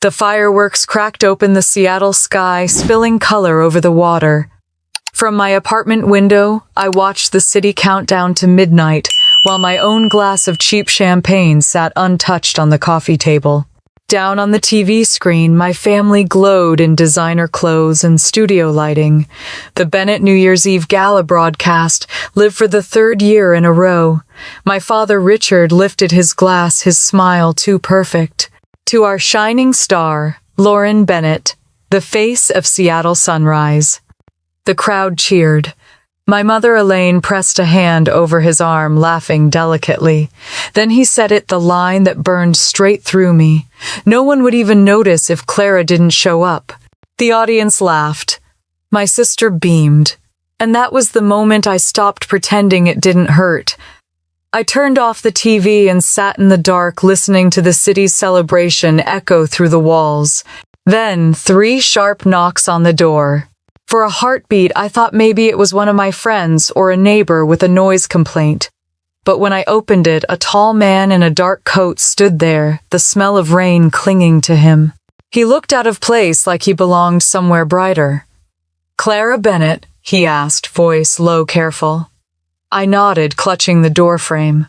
The fireworks cracked open the Seattle sky, spilling color over the water. From my apartment window, I watched the city count down to midnight, while my own glass of cheap champagne sat untouched on the coffee table. Down on the TV screen, my family glowed in designer clothes and studio lighting. The Bennett New Year's Eve gala broadcast lived for the third year in a row. My father Richard lifted his glass, his smile too perfect. To our shining star, Lauren Bennett, the face of Seattle sunrise. The crowd cheered. My mother Elaine pressed a hand over his arm, laughing delicately. Then he said it, the line that burned straight through me. No one would even notice if Clara didn't show up. The audience laughed. My sister beamed. And that was the moment I stopped pretending it didn't hurt. I turned off the TV and sat in the dark, listening to the city's celebration echo through the walls. Then 3 sharp knocks on the door. For a heartbeat, I thought maybe it was one of my friends or a neighbor with a noise complaint. But when I opened it, a tall man in a dark coat stood there, the smell of rain clinging to him. He looked out of place, like he belonged somewhere brighter. "Clara Bennett?" he asked, voice low, careful. I nodded, clutching the doorframe.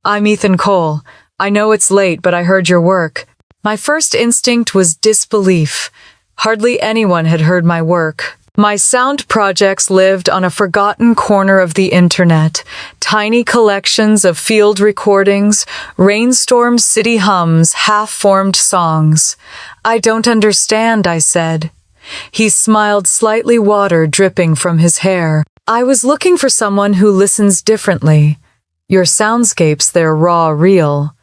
"I'm Ethan Cole. I know it's late, but I heard your work." My first instinct was disbelief. Hardly anyone had heard my work. My sound projects lived on a forgotten corner of the internet. Tiny collections of field recordings, rainstorm city hums, half-formed songs. "I don't understand," I said. He smiled, slightly, water dripping from his hair. "I was looking for someone who listens differently. Your soundscapes, they're raw, real.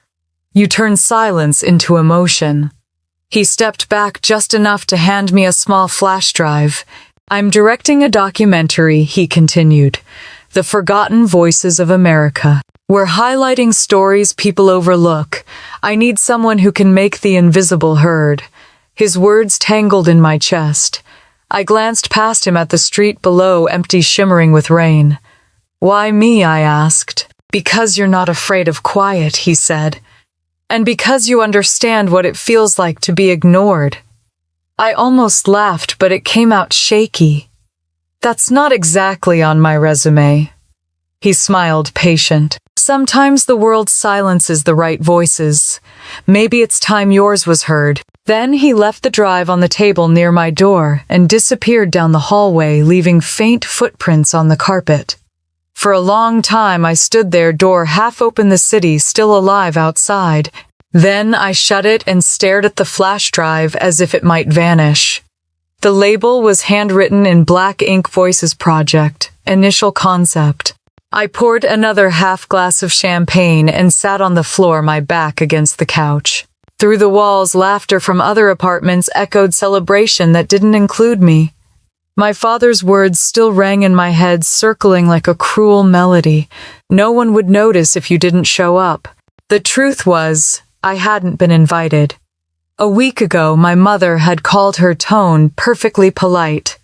You turn silence into emotion." He stepped back just enough to hand me a small flash drive. "I'm directing a documentary," he continued. "The Forgotten Voices of America. We're highlighting stories people overlook. I need someone who can make the invisible heard." His words tangled in my chest. I glanced past him at the street below, empty, shimmering with rain. "Why me?" I asked. "Because you're not afraid of quiet," he said. "And because you understand what it feels like to be ignored." I almost laughed, but it came out shaky. "That's not exactly on my resume." He smiled, patient. "Sometimes the world silences the right voices. Maybe it's time yours was heard." Then he left the drive on the table near my door and disappeared down the hallway, leaving faint footprints on the carpet. For a long time I stood there, door half open, the city still alive outside. Then I shut it and stared at the flash drive as if it might vanish. The label was handwritten in black ink: Voices Project, initial concept. I poured another half glass of champagne and sat on the floor, my back against the couch. Through the walls, laughter from other apartments echoed celebration that didn't include me. My father's words still rang in my head, circling like a cruel melody. "No one would notice if you didn't show up." The truth was, I hadn't been invited. A week ago, my mother had called her tone perfectly polite.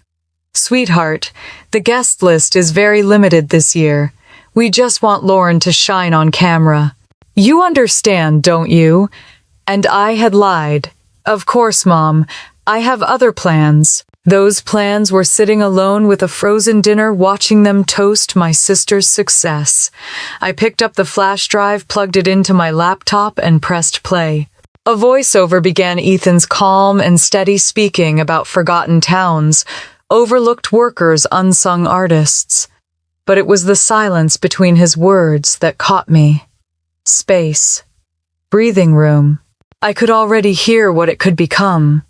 "Sweetheart, the guest list is very limited this year. We just want Lauren to shine on camera. You understand, don't you?" And I had lied. "Of course, Mom. I have other plans." Those plans were sitting alone with a frozen dinner, watching them toast my sister's success. I picked up the flash drive, plugged it into my laptop, and pressed play. A voiceover began, Ethan's calm and steady, speaking about forgotten towns, overlooked workers, unsung artists. But it was the silence between his words that caught me. Space. Breathing room. I could already hear what it could become.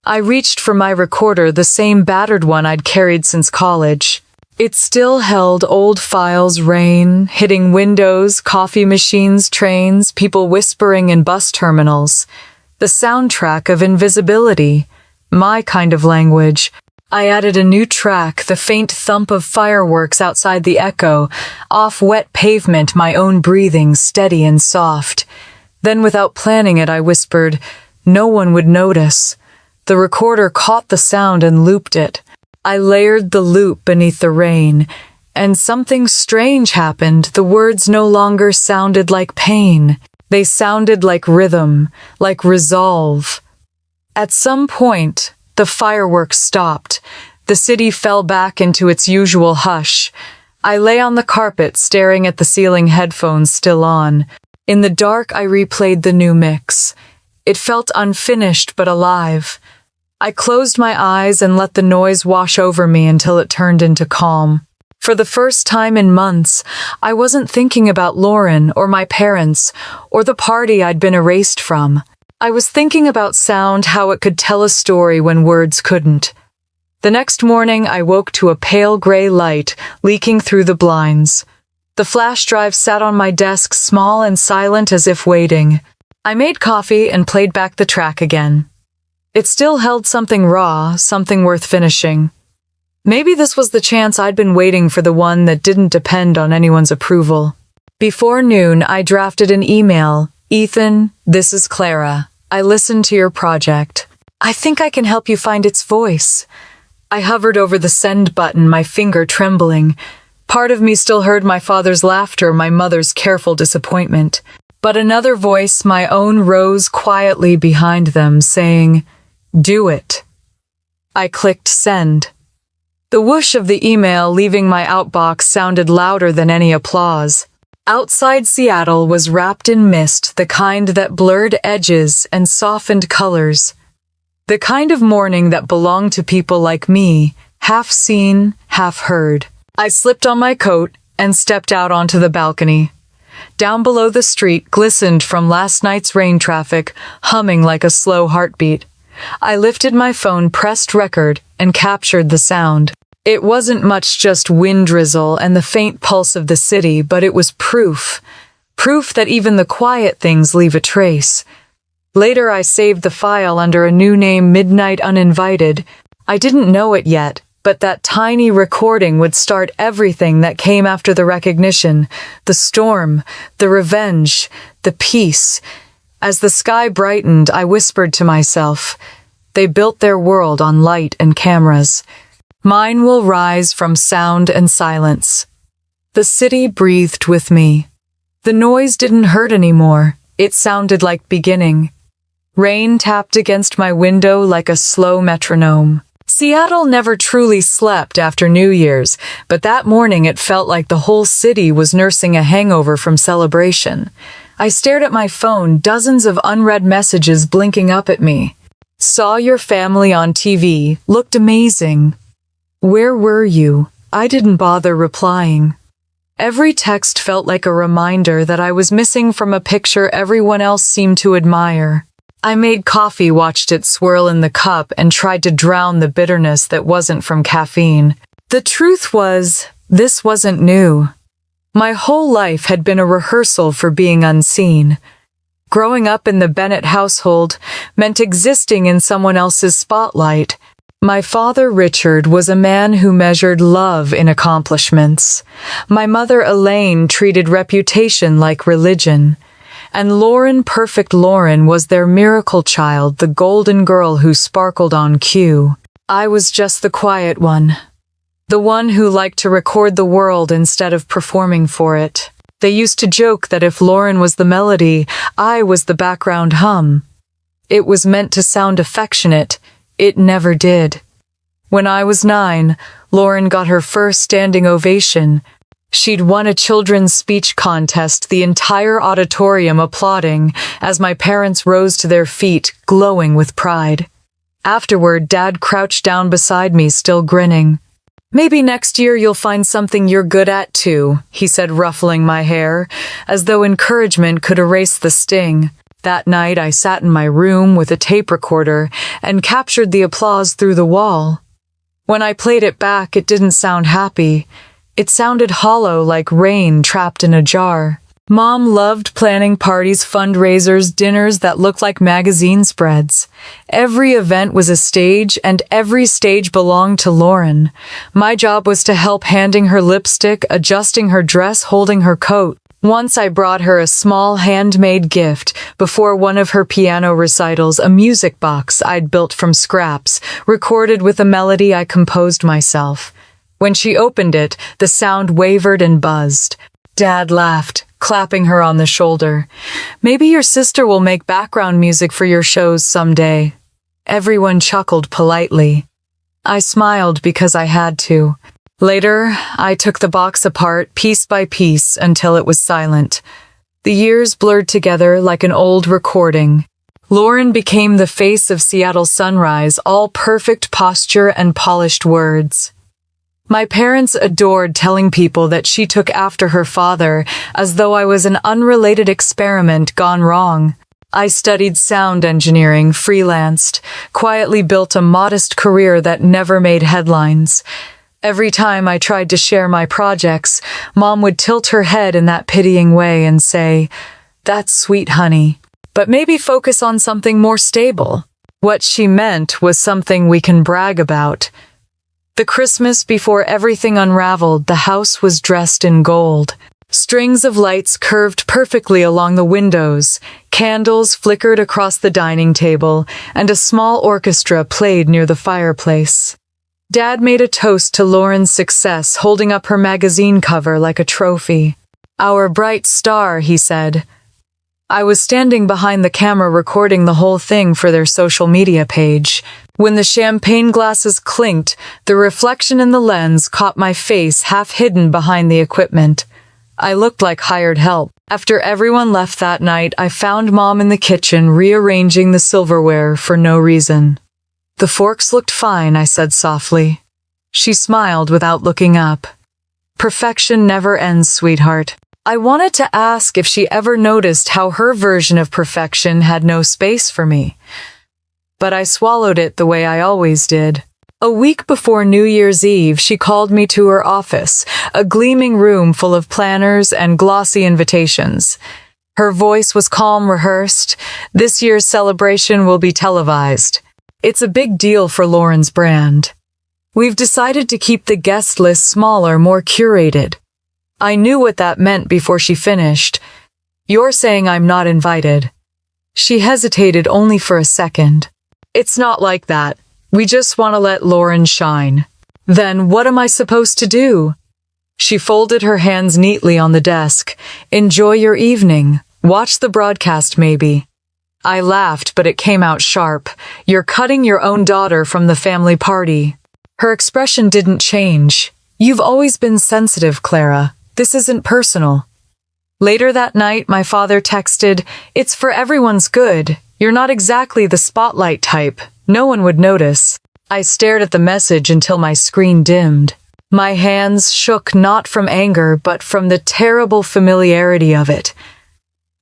I reached for my recorder, the same battered one I'd carried since college. It still held old files, rain, hitting windows, coffee machines, trains, people whispering in bus terminals. The soundtrack of invisibility. My kind of language. I added a new track, the faint thump of fireworks outside the echo, off wet pavement, my own breathing, steady and soft. Then, without planning it, I whispered, "No one would notice." The recorder caught the sound and looped it. I layered the loop beneath the rain, and something strange happened. The words no longer sounded like pain. They sounded like rhythm, like resolve. At some point, the fireworks stopped. The city fell back into its usual hush. I lay on the carpet staring at the ceiling, headphones still on. In the dark, I replayed the new mix. It felt unfinished but alive. I closed my eyes and let the noise wash over me until it turned into calm. For the first time in months, I wasn't thinking about Lauren or my parents or the party I'd been erased from. I was thinking about sound, how it could tell a story when words couldn't. The next morning, I woke to a pale gray light leaking through the blinds. The flash drive sat on my desk, small and silent as if waiting. I made coffee and played back the track again. It still held something raw, something worth finishing. Maybe this was the chance I'd been waiting for, the one that didn't depend on anyone's approval. Before noon, I drafted an email. Ethan, this is Clara. I listened to your project. I think I can help you find its voice. I hovered over the send button, my finger trembling. Part of me still heard my father's laughter, my mother's careful disappointment. But another voice, my own, rose quietly behind them, saying, "Do it." I clicked send. The whoosh of the email leaving my outbox sounded louder than any applause. Outside Seattle was wrapped in mist, the kind that blurred edges and softened colors. The kind of morning that belonged to people like me, half seen, half heard. I slipped on my coat and stepped out onto the balcony. Down below, the street glistened from last night's rain traffic, humming like a slow heartbeat. I lifted my phone, pressed record, and captured the sound. It wasn't much, just wind drizzle and the faint pulse of the city, but it was proof. Proof that even the quiet things leave a trace. Later, I saved the file under a new name, Midnight Uninvited. I didn't know it yet, but that tiny recording would start everything that came after the recognition, the storm, the revenge, the peace. As the sky brightened, I whispered to myself, they built their world on light and cameras. Mine will rise from sound and silence. The city breathed with me. The noise didn't hurt anymore. It sounded like beginning. Rain tapped against my window like a slow metronome. Seattle never truly slept after New Year's, but that morning it felt like the whole city was nursing a hangover from celebration. I stared at my phone, dozens of unread messages blinking up at me. Saw your family on TV, looked amazing. Where were you? I didn't bother replying. Every text felt like a reminder that I was missing from a picture everyone else seemed to admire. I made coffee, watched it swirl in the cup, and tried to drown the bitterness that wasn't from caffeine. The truth was, this wasn't new. My whole life had been a rehearsal for being unseen. Growing up in the Bennett household meant existing in someone else's spotlight. My father, Richard, was a man who measured love in accomplishments. My mother, Elaine, treated reputation like religion. And Lauren, perfect Lauren, was their miracle child, the golden girl who sparkled on cue. I was just the quiet one. The one who liked to record the world instead of performing for it. They used to joke that if Lauren was the melody, I was the background hum. It was meant to sound affectionate. It never did. When I was 9, Lauren got her first standing ovation. She'd won a children's speech contest, the entire auditorium applauding as my parents rose to their feet, glowing with pride. Afterward, Dad crouched down beside me, still grinning. "Maybe next year you'll find something you're good at too," he said, ruffling my hair, as though encouragement could erase the sting. That night, I sat in my room with a tape recorder and captured the applause through the wall. When I played it back, it didn't sound happy. It sounded hollow, like rain trapped in a jar. Mom loved planning parties, fundraisers, dinners that looked like magazine spreads. Every event was a stage, and every stage belonged to Lauren. My job was to help, handing her lipstick, adjusting her dress, holding her coat. Once I brought her a small handmade gift before one of her piano recitals, a music box I'd built from scraps, recorded with a melody I composed myself. When she opened it, the sound wavered and buzzed. Dad laughed, clapping her on the shoulder. "Maybe your sister will make background music for your shows someday." everyone chuckled politely. I smiled because I had to. Later, I took the box apart piece by piece until it was silent. The years blurred together like an old recording. Lauren became the face of Seattle Sunrise, all perfect posture and polished words. My parents adored telling people that she took after her father, as though I was an unrelated experiment gone wrong. I studied sound engineering, freelanced, quietly built a modest career that never made headlines. Every time I tried to share my projects, Mom would tilt her head in that pitying way and say, "That's sweet, honey, but maybe focus on something more stable." What she meant was something we can brag about. The Christmas before everything unraveled, the house was dressed in gold. Strings of lights curved perfectly along the windows, candles flickered across the dining table, and a small orchestra played near the fireplace. Dad made a toast to Lauren's success, holding up her magazine cover like a trophy. "Our bright star," he said. I was standing behind the camera recording the whole thing for their social media page. When the champagne glasses clinked, the reflection in the lens caught my face half hidden behind the equipment. I looked like hired help. After everyone left that night, I found Mom in the kitchen rearranging the silverware for no reason. "The forks looked fine," I said softly. She smiled without looking up. "Perfection never ends, sweetheart." I wanted to ask if she ever noticed how her version of perfection had no space for me. But I swallowed it the way I always did. A week before New Year's Eve, she called me to her office, a gleaming room full of planners and glossy invitations. Her voice was calm, rehearsed. "This year's celebration will be televised. It's a big deal for Lauren's brand. We've decided to keep the guest list smaller, more curated." I knew what that meant before she finished. "You're saying I'm not invited." She hesitated only for a second. "It's not like that. We just want to let Lauren shine." "Then what am I supposed to do?" She folded her hands neatly on the desk. "Enjoy your evening. Watch the broadcast maybe." I laughed, but it came out sharp. "You're cutting your own daughter from the family party." Her expression didn't change. "You've always been sensitive, Clara. This isn't personal." Later that night, my father texted, "It's for everyone's good. You're not exactly the spotlight type. No one would notice." I stared at the message until my screen dimmed. My hands shook not from anger, but from the terrible familiarity of it.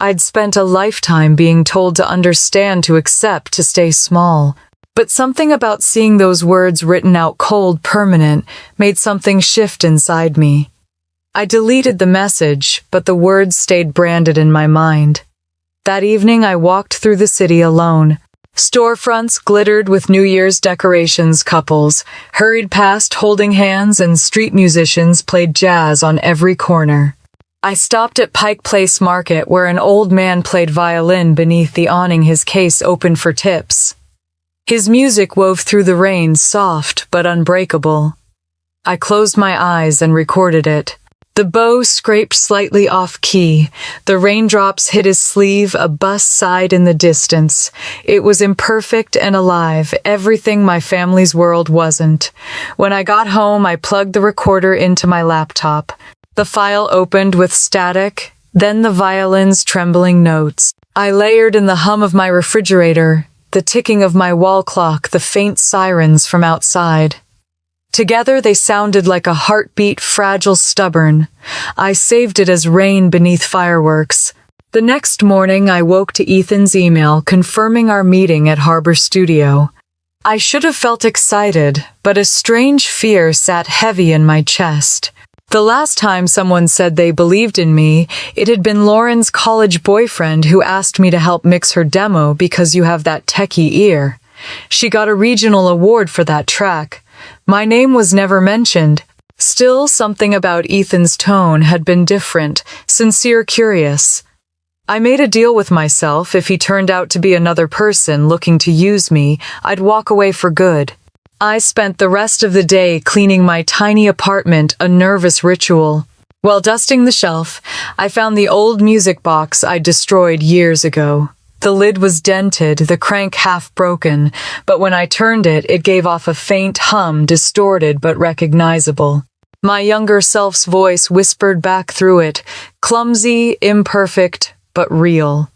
I'd spent a lifetime being told to understand, to accept, to stay small. But something about seeing those words written out cold, permanent, made something shift inside me. I deleted the message, but the words stayed branded in my mind. That evening I walked through the city alone. Storefronts glittered with New Year's decorations, couples hurried past holding hands, and street musicians played jazz on every corner. I stopped at Pike Place Market, where an old man played violin beneath the awning, his case open for tips. His music wove through the rain, soft but unbreakable. I closed my eyes and recorded it. The bow scraped slightly off-key. The raindrops hit his sleeve, a bus sighed in the distance. It was imperfect and alive, everything my family's world wasn't. When I got home, I plugged the recorder into my laptop. The file opened with static, then the violin's trembling notes. I layered in the hum of my refrigerator, the ticking of my wall clock, the faint sirens from outside. Together they sounded like a heartbeat, fragile, stubborn. I saved it as rain beneath fireworks. The next morning I woke to Ethan's email confirming our meeting at Harbor Studio. I should have felt excited, but a strange fear sat heavy in my chest. The last time someone said they believed in me, it had been Lauren's college boyfriend who asked me to help mix her demo because you have that techie ear. She got a regional award for that track. My name was never mentioned. Still, something about Ethan's tone had been different, sincere, curious. I made a deal with myself. If he turned out to be another person looking to use me, I'd walk away for good. I spent the rest of the day cleaning my tiny apartment, a nervous ritual. While dusting the shelf, I found the old music box I'd destroyed years ago. The lid was dented, the crank half broken, but when I turned it, it gave off a faint hum, distorted but recognizable. My younger self's voice whispered back through it, clumsy, imperfect, but real.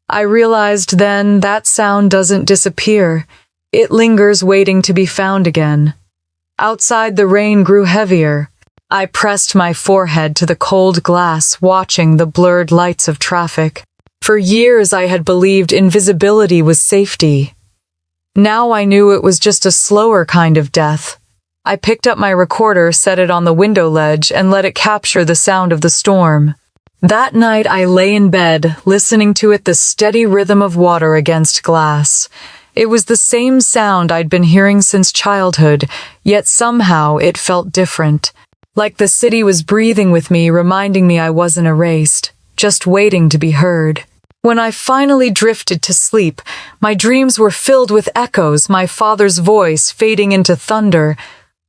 I realized then that sound doesn't disappear. It lingers waiting to be found again. Outside, the rain grew heavier. I pressed my forehead to the cold glass, watching the blurred lights of traffic. For years I had believed invisibility was safety. Now I knew it was just a slower kind of death. I picked up my recorder, set it on the window ledge, and let it capture the sound of the storm. That night I lay in bed, listening to it, the steady rhythm of water against glass. It was the same sound I'd been hearing since childhood, yet somehow it felt different. Like the city was breathing with me, reminding me I wasn't erased, just waiting to be heard. When I finally drifted to sleep, my dreams were filled with echoes, my father's voice fading into thunder,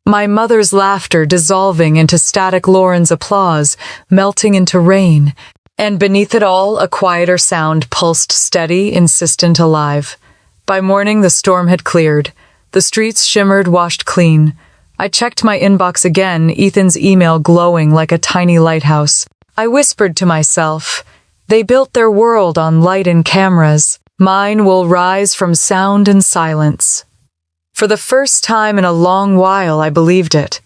my mother's laughter dissolving into static, Lauren's applause melting into rain, and beneath it all, a quieter sound pulsed steady, insistent, alive. By morning, the storm had cleared. The streets shimmered, washed clean. I checked my inbox again, Ethan's email glowing like a tiny lighthouse. I whispered to myself, they built their world on light and cameras. Mine will rise from sound and silence. For the first time in a long while, I believed it.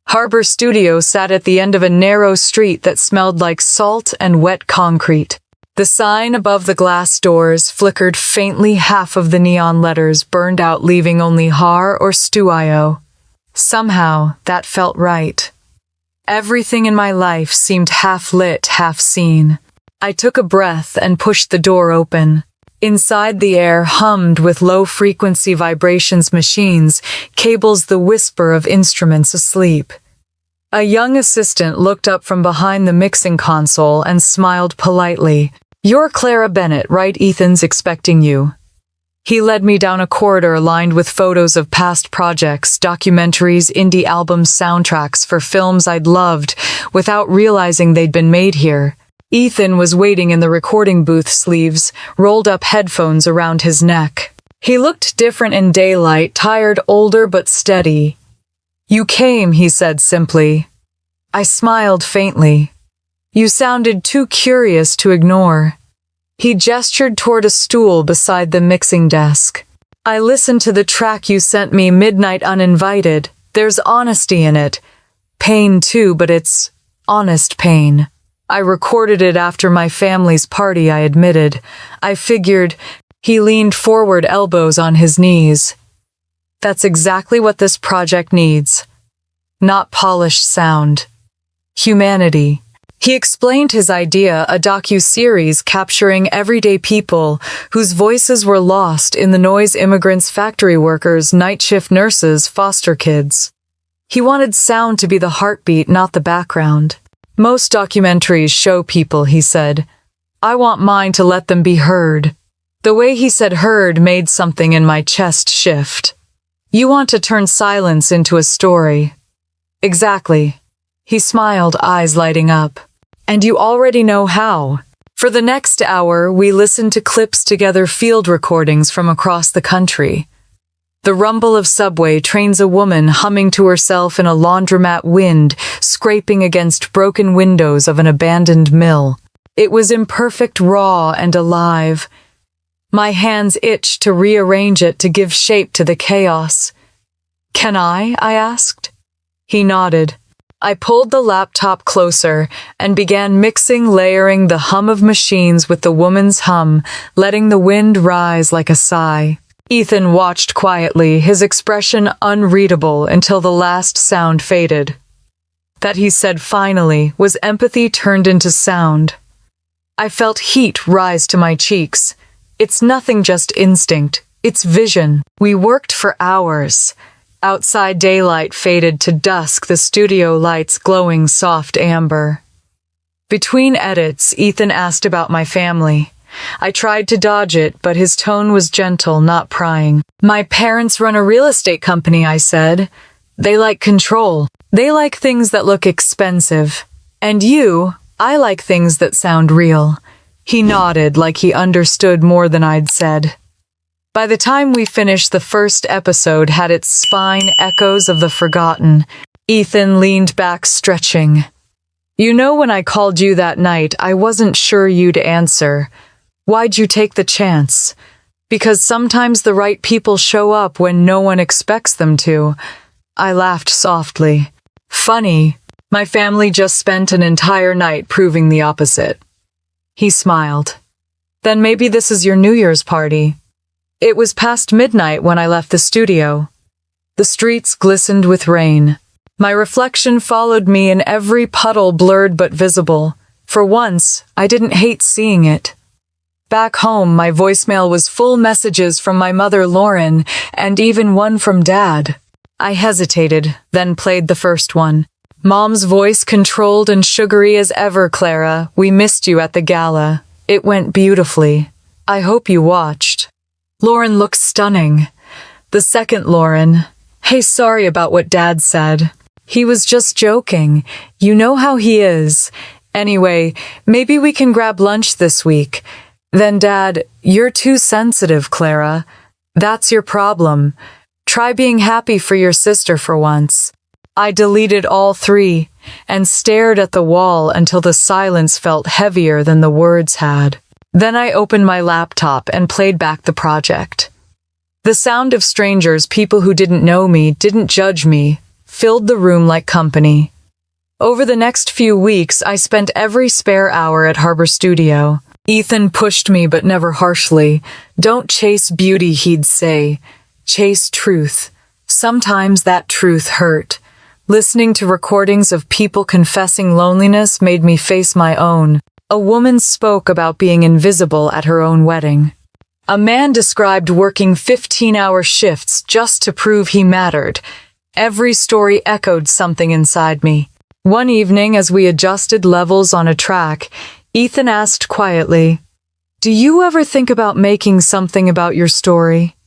Harbor Studio sat at the end of a narrow street that smelled like salt and wet concrete. The sign above the glass doors flickered faintly, half of the neon letters burned out, leaving only Har or Stu.io. Somehow, that felt right. Everything in my life seemed half lit, half seen. I took a breath and pushed the door open. Inside, the air hummed with low-frequency vibrations, machines, cables, the whisper of instruments asleep. A young assistant looked up from behind the mixing console and smiled politely. "You're Clara Bennett, right? Ethan's expecting you." He led me down a corridor lined with photos of past projects, documentaries, indie albums, soundtracks for films I'd loved without realizing they'd been made here. Ethan was waiting in the recording booth, sleeves rolled up, headphones around his neck. He looked different in daylight, tired, older but steady. "You came," he said simply. I smiled faintly. "You sounded too curious to ignore." He gestured toward a stool beside the mixing desk. "I listened to the track you sent me, Midnight Uninvited. There's honesty in it. Pain too, but it's honest pain. I recorded it after my family's party," I admitted. "I figured—" He leaned forward, elbows on his knees. "That's exactly what this project needs. Not polished sound. Humanity." He explained his idea, a docu-series capturing everyday people whose voices were lost in the noise: immigrants, factory workers, night shift nurses, foster kids. He wanted sound to be the heartbeat, not the background. "Most documentaries show people," he said. "I want mine to let them be heard." The way he said heard made something in my chest shift. "You want to turn silence into a story." "Exactly." He smiled, eyes lighting up. "And you already know how." For the next hour, we listened to clips together, field recordings from across the country. The rumble of subway trains, a woman humming to herself in a laundromat, wind scraping against broken windows of an abandoned mill. It was imperfect, raw, and alive. My hands itched to rearrange it, to give shape to the chaos. "Can I?" I asked. He nodded. I pulled the laptop closer and began mixing, layering the hum of machines with the woman's hum, letting the wind rise like a sigh. Ethan watched quietly, his expression unreadable until the last sound faded. That, he said finally, was empathy turned into sound. I felt heat rise to my cheeks. It's nothing just instinct, it's vision. We worked for hours. Outside, daylight faded to dusk, the studio lights glowing soft amber. Between edits, Ethan asked about my family. I tried to dodge it, but his tone was gentle, not prying. "My parents run a real estate company," I said. "They like control. They like things that look expensive. And you, I like things that sound real." He nodded like he understood more than I'd said. By the time we finished, the first episode had its spine echoes of the forgotten. Ethan leaned back, stretching. You know, when I called you that night, I wasn't sure you'd answer. Why'd you take the chance? Because sometimes the right people show up when no one expects them to. I laughed softly. Funny, my family just spent an entire night proving the opposite. He smiled. Then maybe this is your New Year's party. It was past midnight when I left the studio. The streets glistened with rain. My reflection followed me in every puddle, blurred but visible. For once, I didn't hate seeing it. Back home, my voicemail was full messages from my mother, Lauren, and even one from Dad. I hesitated, then played the first one. Mom's voice, controlled and sugary as ever. Clara, we missed you at the gala. It went beautifully. I hope you watched. Lauren looked stunning. The second Lauren. Hey, sorry about what Dad said. He was just joking. You know how he is. Anyway, maybe we can grab lunch this week. Then Dad, you're too sensitive, Clara. That's your problem. Try being happy for your sister for once. I deleted all three and stared at the wall until the silence felt heavier than the words had. Then I opened my laptop and played back the project. The sound of strangers, people who didn't know me, didn't judge me, filled the room like company. Over the next few weeks, I spent every spare hour at Harbor Studio. Ethan pushed me, but never harshly. Don't chase beauty, he'd say. Chase truth. Sometimes that truth hurt. Listening to recordings of people confessing loneliness made me face my own. A woman spoke about being invisible at her own wedding. A man described working 15-hour shifts just to prove he mattered. Every story echoed something inside me. One evening, as we adjusted levels on a track, Ethan asked quietly, "Do you ever think about making something about your story?"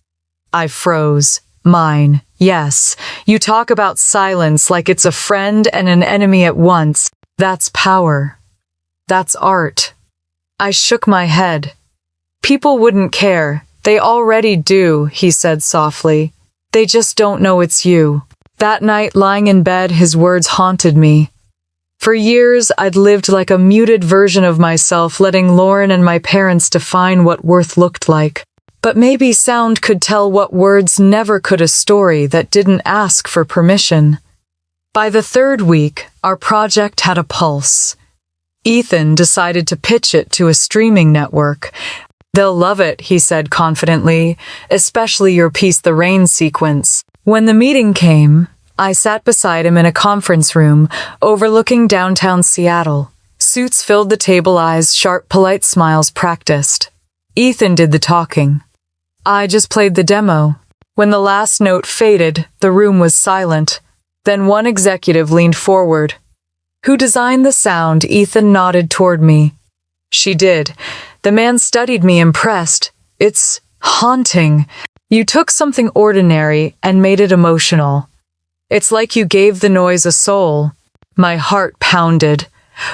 I froze. Mine. Yes. You talk about silence like it's a friend and an enemy at once. That's power. That's art. I shook my head. People wouldn't care. They already do, he said softly. They just don't know it's you. That night, lying in bed, his words haunted me. For years, I'd lived like a muted version of myself, letting Lauren and my parents define what worth looked like. But maybe sound could tell what words never could, a story that didn't ask for permission. By the third week, our project had a pulse. Ethan decided to pitch it to a streaming network. They'll love it, he said confidently, especially your piece, the rain sequence. When the meeting came, I sat beside him in a conference room overlooking downtown Seattle. Suits filled the table, eyes sharp, polite smiles practiced. Ethan did the talking. I just played the demo. When the last note faded, the room was silent. Then one executive leaned forward. Who designed the sound? Ethan nodded toward me. She did. The man studied me, impressed. It's haunting. You took something ordinary and made it emotional. It's like you gave the noise a soul. My heart pounded.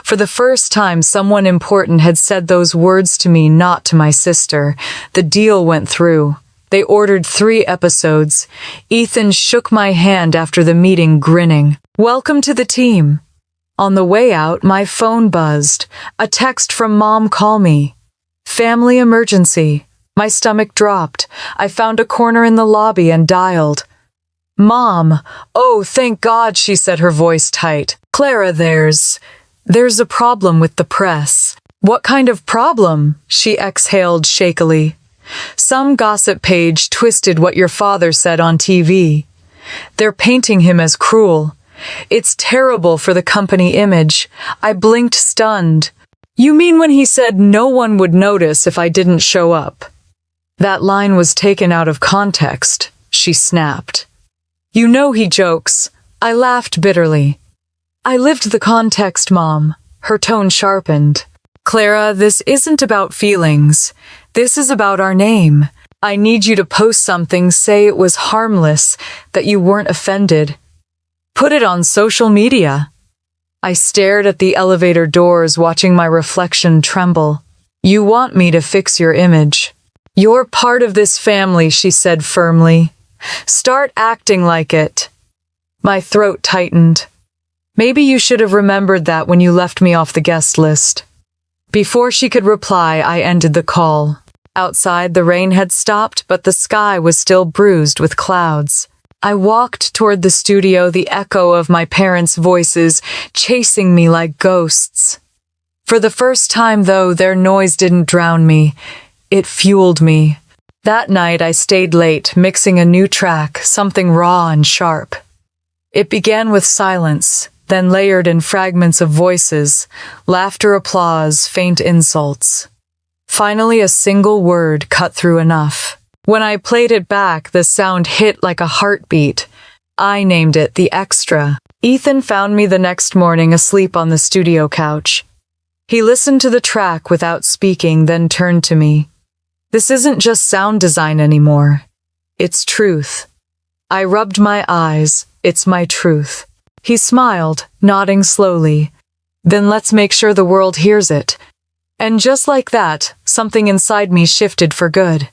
For the first time, someone important had said those words to me, not to my sister. The deal went through. They ordered 3 episodes. Ethan shook my hand after the meeting, grinning. Welcome to the team. On the way out, my phone buzzed. A text from Mom. Call me. Family emergency. My stomach dropped. I found a corner in the lobby and dialed. Mom. Oh, thank God, she said, her voice tight. Clara, There's a problem with the press. What kind of problem? She exhaled shakily. Some gossip page twisted what your father said on TV. They're painting him as cruel. It's terrible for the company image. I blinked, stunned. You mean when he said no one would notice if I didn't show up? That line was taken out of context, she snapped. You know he jokes. I laughed bitterly. I lived the context, Mom. Her tone sharpened. Clara, this isn't about feelings. This is about our name. I need you to post something, say it was harmless, that you weren't offended. Put it on social media. I stared at the elevator doors, watching my reflection tremble. You want me to fix your image. You're part of this family, she said firmly. Start acting like it. My throat tightened. Maybe you should have remembered that when you left me off the guest list. Before she could reply, I ended the call. Outside, the rain had stopped, but the sky was still bruised with clouds. I walked toward the studio, the echo of my parents' voices chasing me like ghosts. For the first time, though, their noise didn't drown me. It fueled me. That night, I stayed late, mixing a new track, something raw and sharp. It began with silence, then layered in fragments of voices, laughter, applause, faint insults. Finally, a single word cut through enough. When I played it back, the sound hit like a heartbeat. I named it The Extra. Ethan found me the next morning asleep on the studio couch. He listened to the track without speaking, then turned to me. This isn't just sound design anymore. It's truth. I rubbed my eyes. It's my truth. He smiled, nodding slowly. Then let's make sure the world hears it. And just like that, something inside me shifted for good.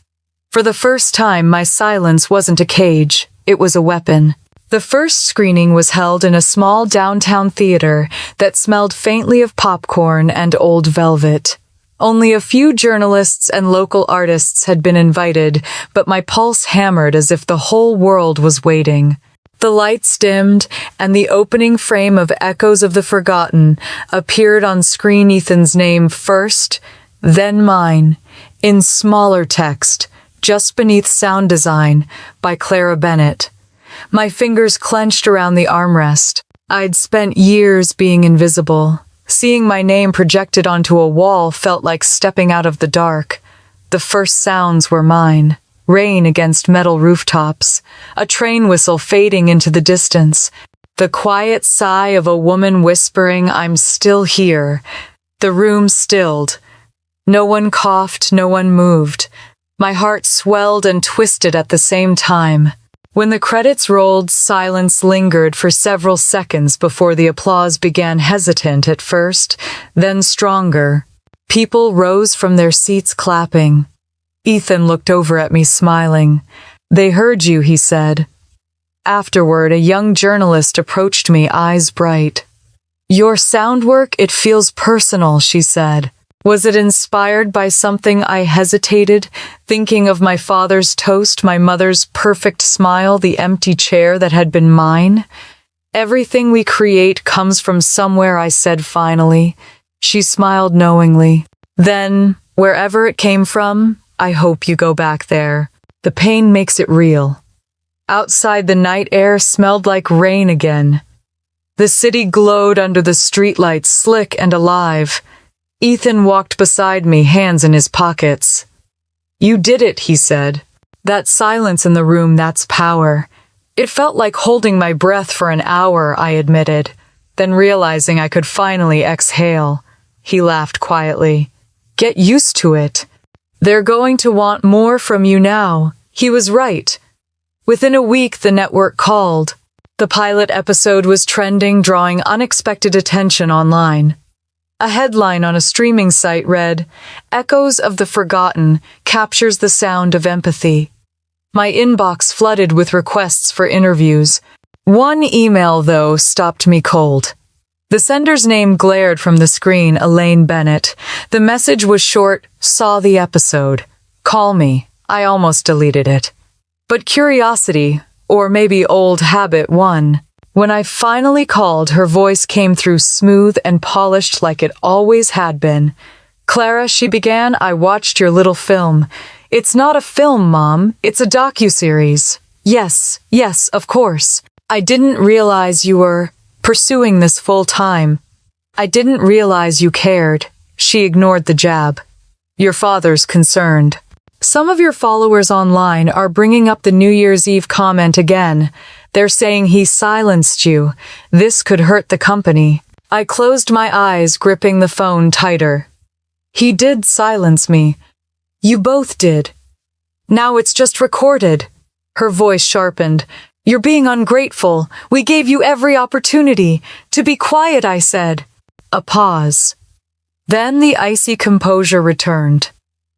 For the first time, my silence wasn't a cage, it was a weapon. The first screening was held in a small downtown theater that smelled faintly of popcorn and old velvet. Only a few journalists and local artists had been invited, but my pulse hammered as if the whole world was waiting. The lights dimmed, and the opening frame of Echoes of the Forgotten appeared on screen. Ethan's name first, then mine, in smaller text, just beneath Sound Design by Clara Bennett. My fingers clenched around the armrest. I'd spent years being invisible. Seeing my name projected onto a wall felt like stepping out of the dark. The first sounds were mine. Rain against metal rooftops, a train whistle fading into the distance, the quiet sigh of a woman whispering, "I'm still here." The room stilled. No one coughed, no one moved. My heart swelled and twisted at the same time. When the credits rolled, silence lingered for several seconds before the applause began, hesitant at first, then stronger. People rose from their seats clapping. Ethan looked over at me smiling. "They heard you," he said. Afterward, a young journalist approached me, eyes bright. "Your sound work, it feels personal," she said. Was it inspired by something? I hesitated, thinking of my father's toast, my mother's perfect smile, the empty chair that had been mine. "Everything we create comes from somewhere," I said finally. She smiled knowingly. "Then, wherever it came from, I hope you go back there. The pain makes it real." Outside, the night air smelled like rain again. The city glowed under the streetlights, slick and alive. Ethan walked beside me, hands in his pockets. "You did it," he said. That silence in the room, that's power. It felt like holding my breath for an hour, I admitted. Then realizing I could finally exhale, he laughed quietly. "Get used to it. They're going to want more from you now." He was right. Within a week, the network called. The pilot episode was trending, drawing unexpected attention online. A headline on a streaming site read, "Echoes of the Forgotten captures the sound of empathy." My inbox flooded with requests for interviews. One email, though, stopped me cold. The sender's name glared from the screen, Elaine Bennett. The message was short, "Saw the episode. Call me." I almost deleted it. But curiosity, or maybe old habit, won. When I finally called, her voice came through smooth and polished like it always had been. "Clara," she began, "I watched your little film." "It's not a film, Mom. It's a docuseries." Yes, of course. "I didn't realize you were pursuing this full time. I didn't realize you cared." She ignored the jab. "Your father's concerned. Some of your followers online are bringing up the New Year's Eve comment again. They're saying he silenced you. This could hurt the company." I closed my eyes, gripping the phone tighter. "He did silence me. You both did. Now it's just recorded." Her voice sharpened. "You're being ungrateful. We gave you every opportunity to be quiet," I said. A pause. Then the icy composure returned.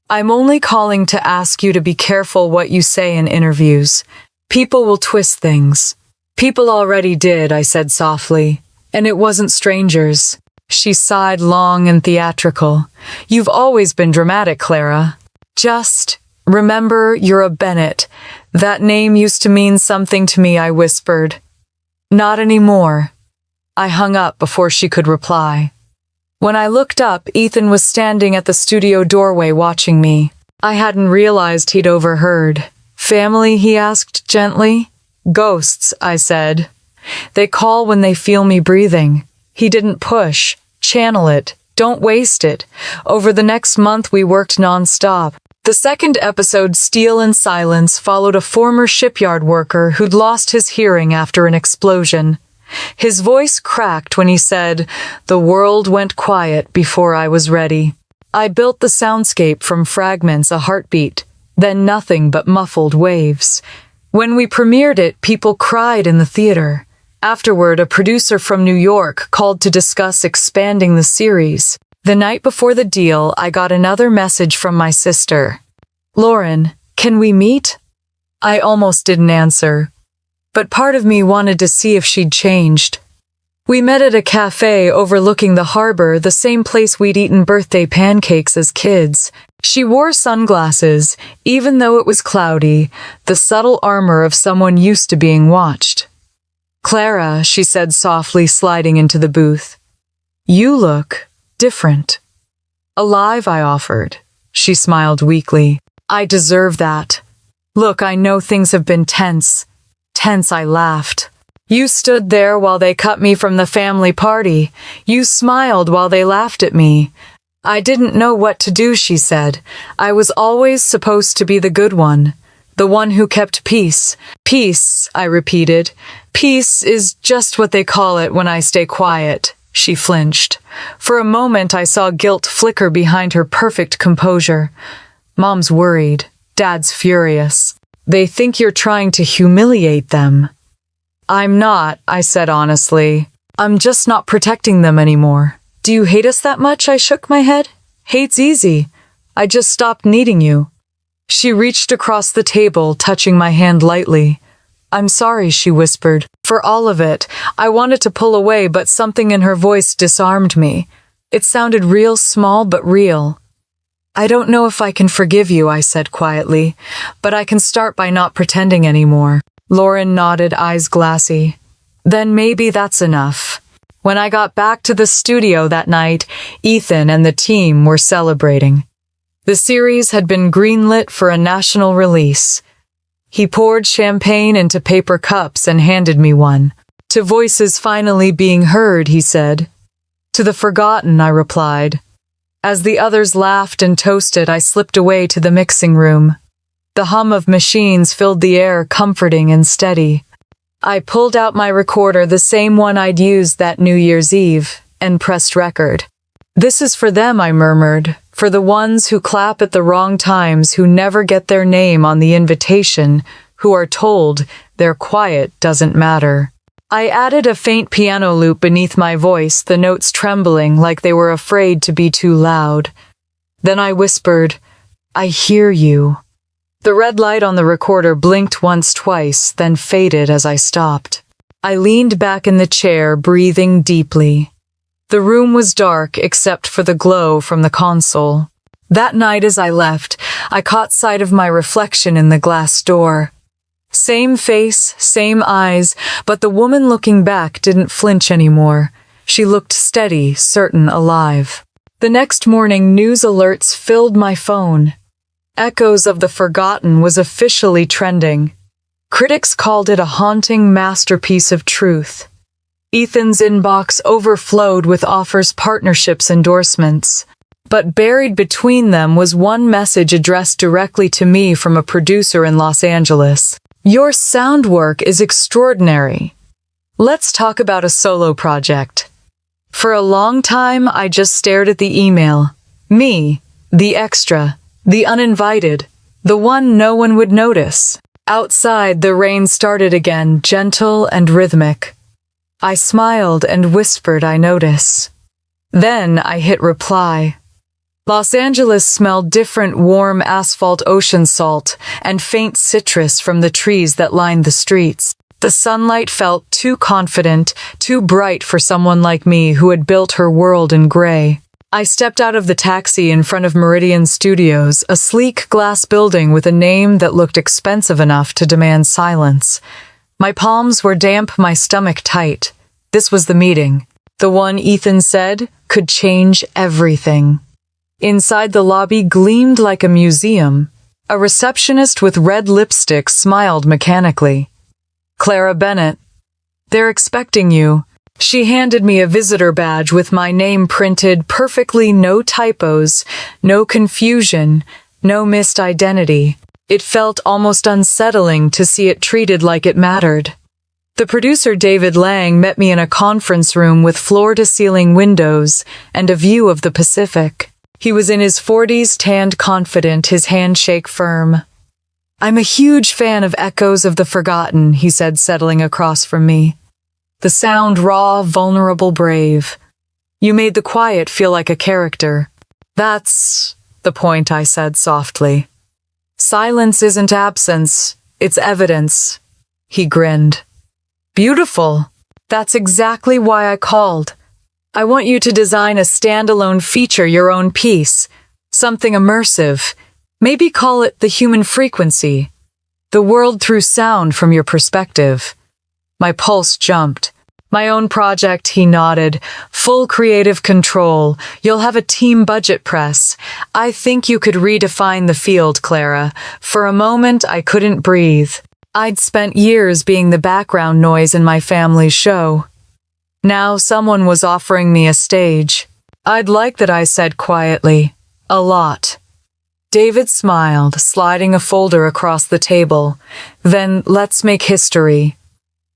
I'm only calling to ask you to be careful what you say in interviews. People will twist things. People already did, I said softly. And it wasn't strangers. She sighed long and theatrical. You've always been dramatic, Clara. Just remember you're a Bennett. That name used to mean something to me, I whispered. Not anymore. I hung up before she could reply. When I looked up, Ethan was standing at the studio doorway watching me. I hadn't realized he'd overheard. Family, he asked gently. Ghosts, I said. They call when they feel me breathing. He didn't push. Channel it. Don't waste it. Over the next month, we worked nonstop. The second episode, Steel and Silence, followed a former shipyard worker who'd lost his hearing after an explosion. His voice cracked when he said, "The world went quiet before I was ready." I built the soundscape from fragments, a heartbeat, then nothing but muffled waves. When we premiered it, people cried in the theater. Afterward, a producer from New York called to discuss expanding the series. The night before the deal, I got another message from my sister. "Lauren, can we meet?" I almost didn't answer, but part of me wanted to see if she'd changed. We met at a cafe overlooking the harbor, the same place we'd eaten birthday pancakes as kids. She wore sunglasses, even though it was cloudy, the subtle armor of someone used to being watched. "Clara," she said softly, sliding into the booth. "You look different." "Alive," I offered. She smiled weakly. "I deserve that. Look, I know things have been tense." Tense, I laughed. "You stood there while they cut me from the family party. You smiled while they laughed at me." "I didn't know what to do," she said. "I was always supposed to be the good one. The one who kept peace." "Peace," I repeated. "Peace is just what they call it when I stay quiet." She flinched. For a moment I saw guilt flicker behind her perfect composure. "Mom's worried. Dad's furious. They think you're trying to humiliate them." "I'm not," I said honestly. "I'm just not protecting them anymore." "Do you hate us that much?" I shook my head. "Hate's easy. I just stopped needing you." She reached across the table, touching my hand lightly. "I'm sorry," she whispered. "For all of it." I wanted to pull away, but something in her voice disarmed me. It sounded real small, but real. "I don't know if I can forgive you," I said quietly, "but I can start by not pretending anymore." Lauren nodded, eyes glassy. "Then maybe that's enough." When I got back to the studio that night, Ethan and the team were celebrating. The series had been greenlit for a national release. He poured champagne into paper cups and handed me one. "To voices finally being heard," he said. "To the forgotten," I replied. As the others laughed and toasted, I slipped away to the mixing room. The hum of machines filled the air, comforting and steady. I pulled out my recorder, the same one I'd used that New Year's Eve, and pressed record. "This is for them," I murmured, "for the ones who clap at the wrong times, who never get their name on the invitation, who are told their quiet doesn't matter." I added a faint piano loop beneath my voice, the notes trembling like they were afraid to be too loud. Then I whispered, "I hear you." The red light on the recorder blinked once, twice, then faded as I stopped. I leaned back in the chair, breathing deeply. The room was dark except for the glow from the console. That night as I left, I caught sight of my reflection in the glass door. Same face, same eyes, but the woman looking back didn't flinch anymore. She looked steady, certain, alive. The next morning, news alerts filled my phone. Echoes of the Forgotten was officially trending. Critics called it a haunting masterpiece of truth. Ethan's inbox overflowed with offers, partnerships, endorsements. But buried between them was one message addressed directly to me from a producer in Los Angeles. "Your sound work is extraordinary. Let's talk about a solo project." For a long time, I just stared at the email. Me, the extra, the uninvited, the one no one would notice. Outside, the rain started again, gentle and rhythmic. I smiled and whispered, "I notice." Then I hit reply. Los Angeles smelled different warm asphalt ocean salt and faint citrus from the trees that lined the streets. The sunlight felt too confident, too bright for someone like me who had built her world in gray. I stepped out of the taxi in front of Meridian Studios, a sleek glass building with a name that looked expensive enough to demand silence. My palms were damp, my stomach tight. This was the meeting. The one Ethan said could change everything. Inside the lobby gleamed like a museum. A receptionist with red lipstick smiled mechanically. Clara Bennett. They're expecting you. She handed me a visitor badge with my name printed perfectly, no typos, no confusion, no missed identity. It felt almost unsettling to see it treated like it mattered. The producer David Lang met me in a conference room with floor-to-ceiling windows and a view of the Pacific. He was in his 40s, tanned, confident, his handshake firm. "I'm a huge fan of Echoes of the Forgotten," he said, settling across from me. The sound raw, vulnerable, brave. "You made the quiet feel like a character." "That's the point," I said softly. "Silence isn't absence, it's evidence." He grinned. "Beautiful. That's exactly why I called. I want you to design a standalone feature, your own piece. Something immersive. Maybe call it The Human Frequency. The world through sound from your perspective." My pulse jumped. "My own project," he nodded. "Full creative control. You'll have a team budget press. I think you could redefine the field, Clara." For a moment, I couldn't breathe. I'd spent years being the background noise in my family's show. Now someone was offering me a stage. "I'd like that," I said quietly. "A lot." David smiled, sliding a folder across the table. "Then let's make history."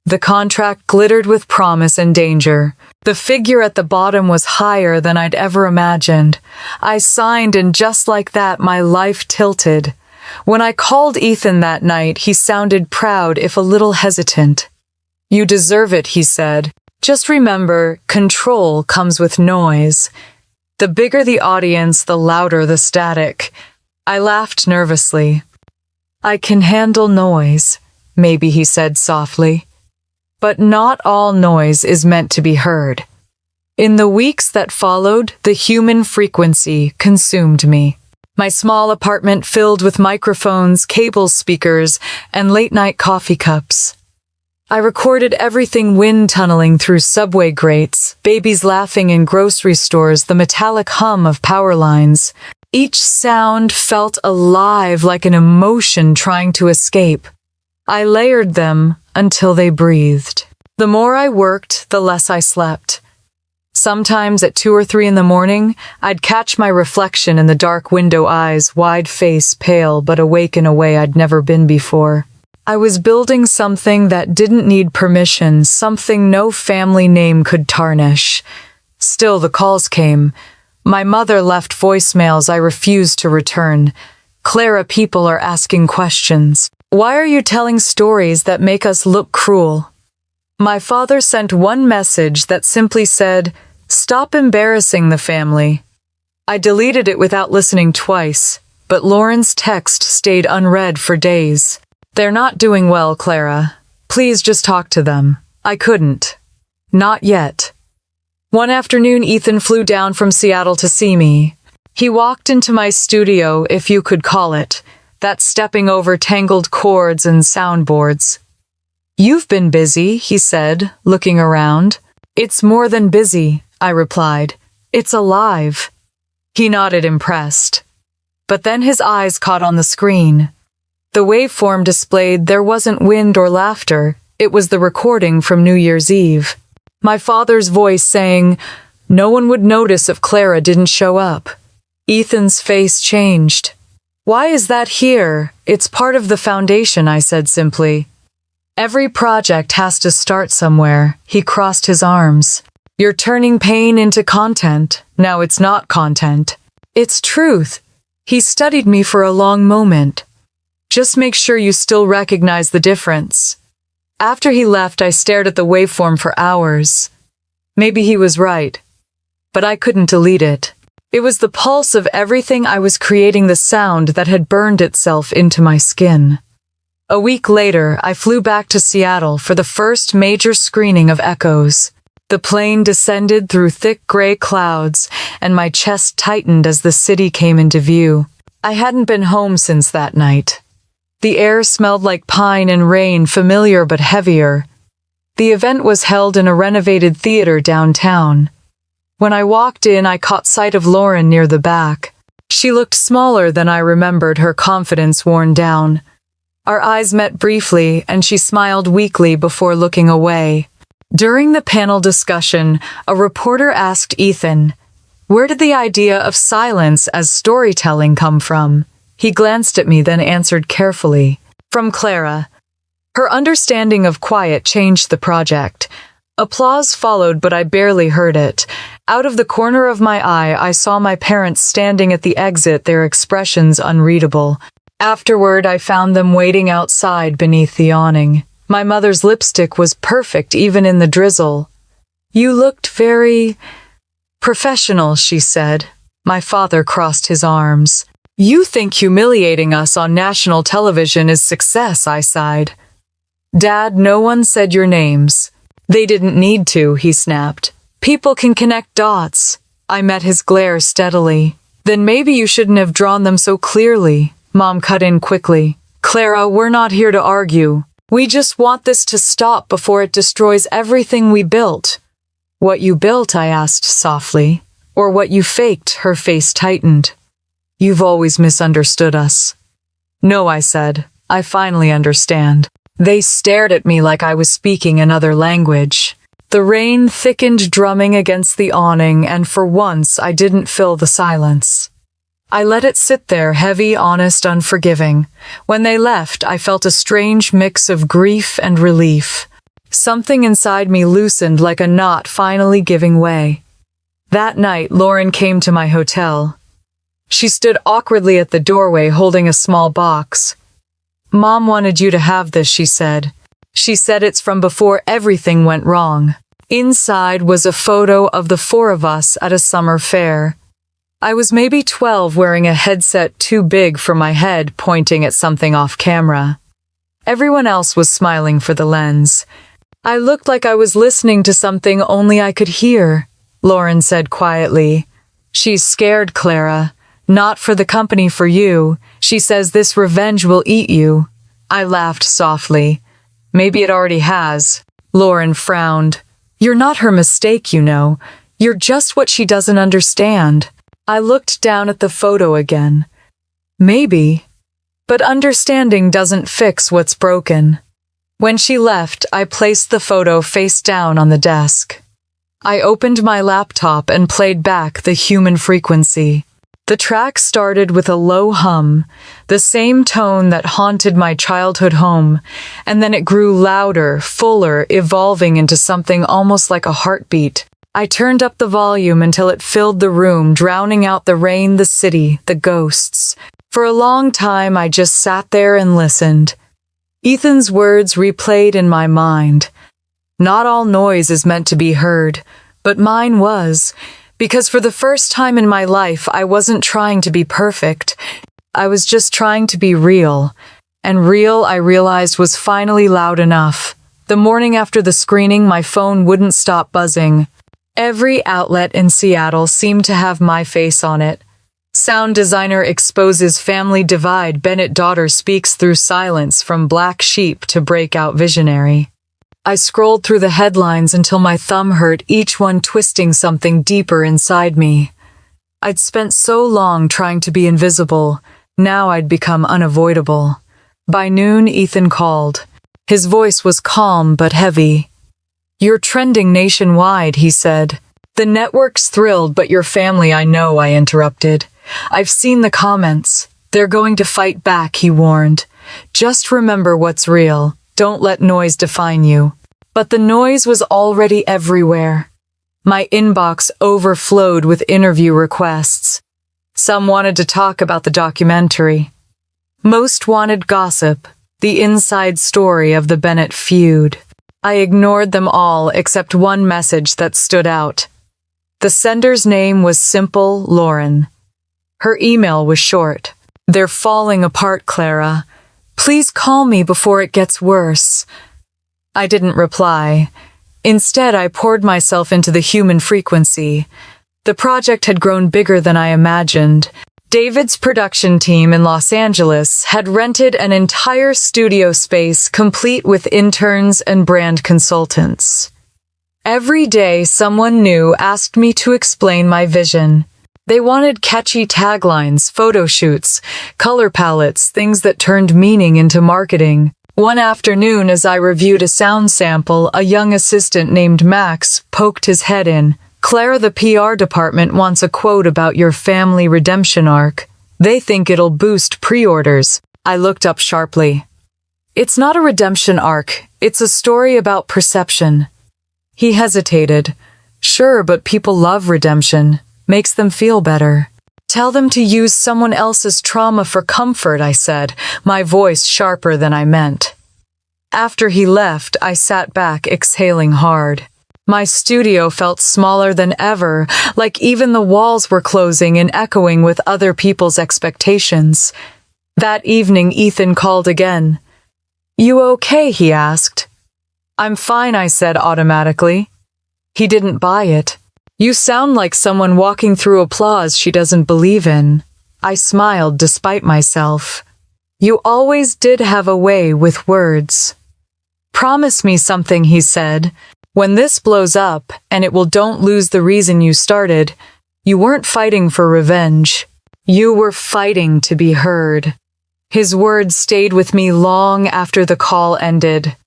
The contract glittered with promise and danger. The figure at the bottom was higher than I'd ever imagined. I signed, and just like that, my life tilted. When I called Ethan that night, he sounded proud, if a little hesitant. "You deserve it," he said. "Just remember, control comes with noise. The bigger the audience, the louder the static." I laughed nervously. "I can handle noise," maybe, he said softly. But not all noise is meant to be heard. In the weeks that followed, the human frequency consumed me. My small apartment filled with microphones, cable speakers, and late-night coffee cups. I recorded everything: wind tunneling through subway grates, babies laughing in grocery stores, the metallic hum of power lines. Each sound felt alive, like an emotion trying to escape. I layered them until they breathed. The more I worked, the less I slept. Sometimes at 2 or 3 in the morning, I'd catch my reflection in the dark window eyes, wide face, pale, but awake in a way I'd never been before. I was building something that didn't need permission, something no family name could tarnish. Still, the calls came. My mother left voicemails I refused to return. "Clara, people are asking questions. Why are you telling stories that make us look cruel?" My father sent one message that simply said, "Stop embarrassing the family." I deleted it without listening twice, but Lauren's text stayed unread for days. "They're not doing well, Clara. Please just talk to them." I couldn't. Not yet. One afternoon, Ethan flew down from Seattle to see me. He walked into my studio, if you could call it, that stepping over tangled cords and soundboards. "You've been busy," he said, looking around. "It's more than busy," I replied. "It's alive." He nodded, impressed. But then his eyes caught on the screen. The waveform displayed there wasn't wind or laughter. It was the recording from New Year's Eve. My father's voice saying, "No one would notice if Clara didn't show up." Ethan's face changed. "Why is that here?" "It's part of the foundation," I said simply. "Every project has to start somewhere." He crossed his arms. "You're turning pain into content. Now it's not content. It's truth." He studied me for a long moment. "Just make sure you still recognize the difference." After he left, I stared at the waveform for hours. Maybe he was right. but I couldn't delete it. It was the pulse of everything I was creating, the sound that had burned itself into my skin. A week later, I flew back to Seattle for the first major screening of Echoes. The plane descended through thick gray clouds, and my chest tightened as the city came into view. I hadn't been home since that night. The air smelled like pine and rain, familiar but heavier. The event was held in a renovated theater downtown. When I walked in, I caught sight of Lauren near the back. She looked smaller than I remembered, her confidence worn down. Our eyes met briefly, and she smiled weakly before looking away. During the panel discussion, a reporter asked Ethan, "Where did the idea of silence as storytelling come from?" He glanced at me, then answered carefully, "From Clara." Her understanding of quiet changed the project. Applause followed, but I barely heard it. Out of the corner of my eye, I saw my parents standing at the exit, their expressions unreadable. Afterward, I found them waiting outside beneath the awning. My mother's lipstick was perfect, even in the drizzle. "You looked very professional," she said. My father crossed his arms. "You think humiliating us on national television is success," I sighed. "Dad, no one said your names." "They didn't need to," he snapped. "People can connect dots." I met his glare steadily. "Then maybe you shouldn't have drawn them so clearly," Mom cut in quickly. "Clara, we're not here to argue. We just want this to stop before it destroys everything we built." "What you built?" I asked softly. "Or what you faked?" Her face tightened. "You've always misunderstood us." "No," I said. "I finally understand." They stared at me like I was speaking another language. The rain thickened, drumming against the awning, and for once I didn't fill the silence. I let it sit there, heavy, honest, unforgiving. When they left, I felt a strange mix of grief and relief. Something inside me loosened, like a knot finally giving way. That night, Lauren came to my hotel. She stood awkwardly at the doorway, holding a small box. "Mom wanted you to have this," she said. She said it's from before everything went wrong. Inside was a photo of the four of us at a summer fair. I was maybe 12, wearing a headset too big for my head, pointing at something off camera. Everyone else was smiling for the lens. "I looked like I was listening to something only I could hear," Lauren said quietly. "She's scared, Clara. Not for the company, for you. She says this revenge will eat you." I laughed softly. "Maybe it already has." Lauren frowned. "You're not her mistake, you know. You're just what she doesn't understand." I looked down at the photo again. Maybe. But understanding doesn't fix what's broken. When she left, I placed the photo face down on the desk. I opened my laptop and played back the human frequency. The track started with a low hum, the same tone that haunted my childhood home, and then it grew louder, fuller, evolving into something almost like a heartbeat. I turned up the volume until it filled the room, drowning out the rain, the city, the ghosts. For a long time, I just sat there and listened. Ethan's words replayed in my mind. Not all noise is meant to be heard, but mine was. Because for the first time in my life, I wasn't trying to be perfect. I was just trying to be real. And real, I realized, was finally loud enough. The morning after the screening, my phone wouldn't stop buzzing. Every outlet in Seattle seemed to have my face on it. Sound designer exposes family divide. Bennett daughter speaks through silence, from black sheep to breakout visionary. I scrolled through the headlines until my thumb hurt, each one twisting something deeper inside me. I'd spent so long trying to be invisible, now I'd become unavoidable. By noon, Ethan called. His voice was calm but heavy. "You're trending nationwide," he said. "The network's thrilled, but your family, I know," I interrupted. "I've seen the comments. They're going to fight back," he warned. "Just remember what's real. Don't let noise define you." But the noise was already everywhere. My inbox overflowed with interview requests. Some wanted to talk about the documentary. Most wanted gossip, the inside story of the Bennett feud. I ignored them all except one message that stood out. The sender's name was simple, Lauren. Her email was short. "They're falling apart, Clara. Please call me before it gets worse." I didn't reply. Instead, I poured myself into the human frequency. The project had grown bigger than I imagined. David's production team in Los Angeles had rented an entire studio space complete with interns and brand consultants. Every day, someone new asked me to explain my vision. They wanted catchy taglines, photo shoots, color palettes, things that turned meaning into marketing. One afternoon, as I reviewed a sound sample, a young assistant named Max poked his head in. "Clara, the PR department wants a quote about your family redemption arc. They think it'll boost pre-orders." I looked up sharply. "It's not a redemption arc. It's a story about perception." He hesitated. "Sure, but people love redemption. Makes them feel better." "Tell them to use someone else's trauma for comfort," I said, my voice sharper than I meant. After he left, I sat back, exhaling hard. My studio felt smaller than ever, like even the walls were closing and echoing with other people's expectations. That evening, Ethan called again. "You okay?" he asked. "I'm fine," I said automatically. He didn't buy it. "You sound like someone walking through applause she doesn't believe in." I smiled despite myself. "You always did have a way with words." "Promise me something," he said. "When this blows up, and it will, don't lose the reason you started. You weren't fighting for revenge. You were fighting to be heard." His words stayed with me long after the call ended.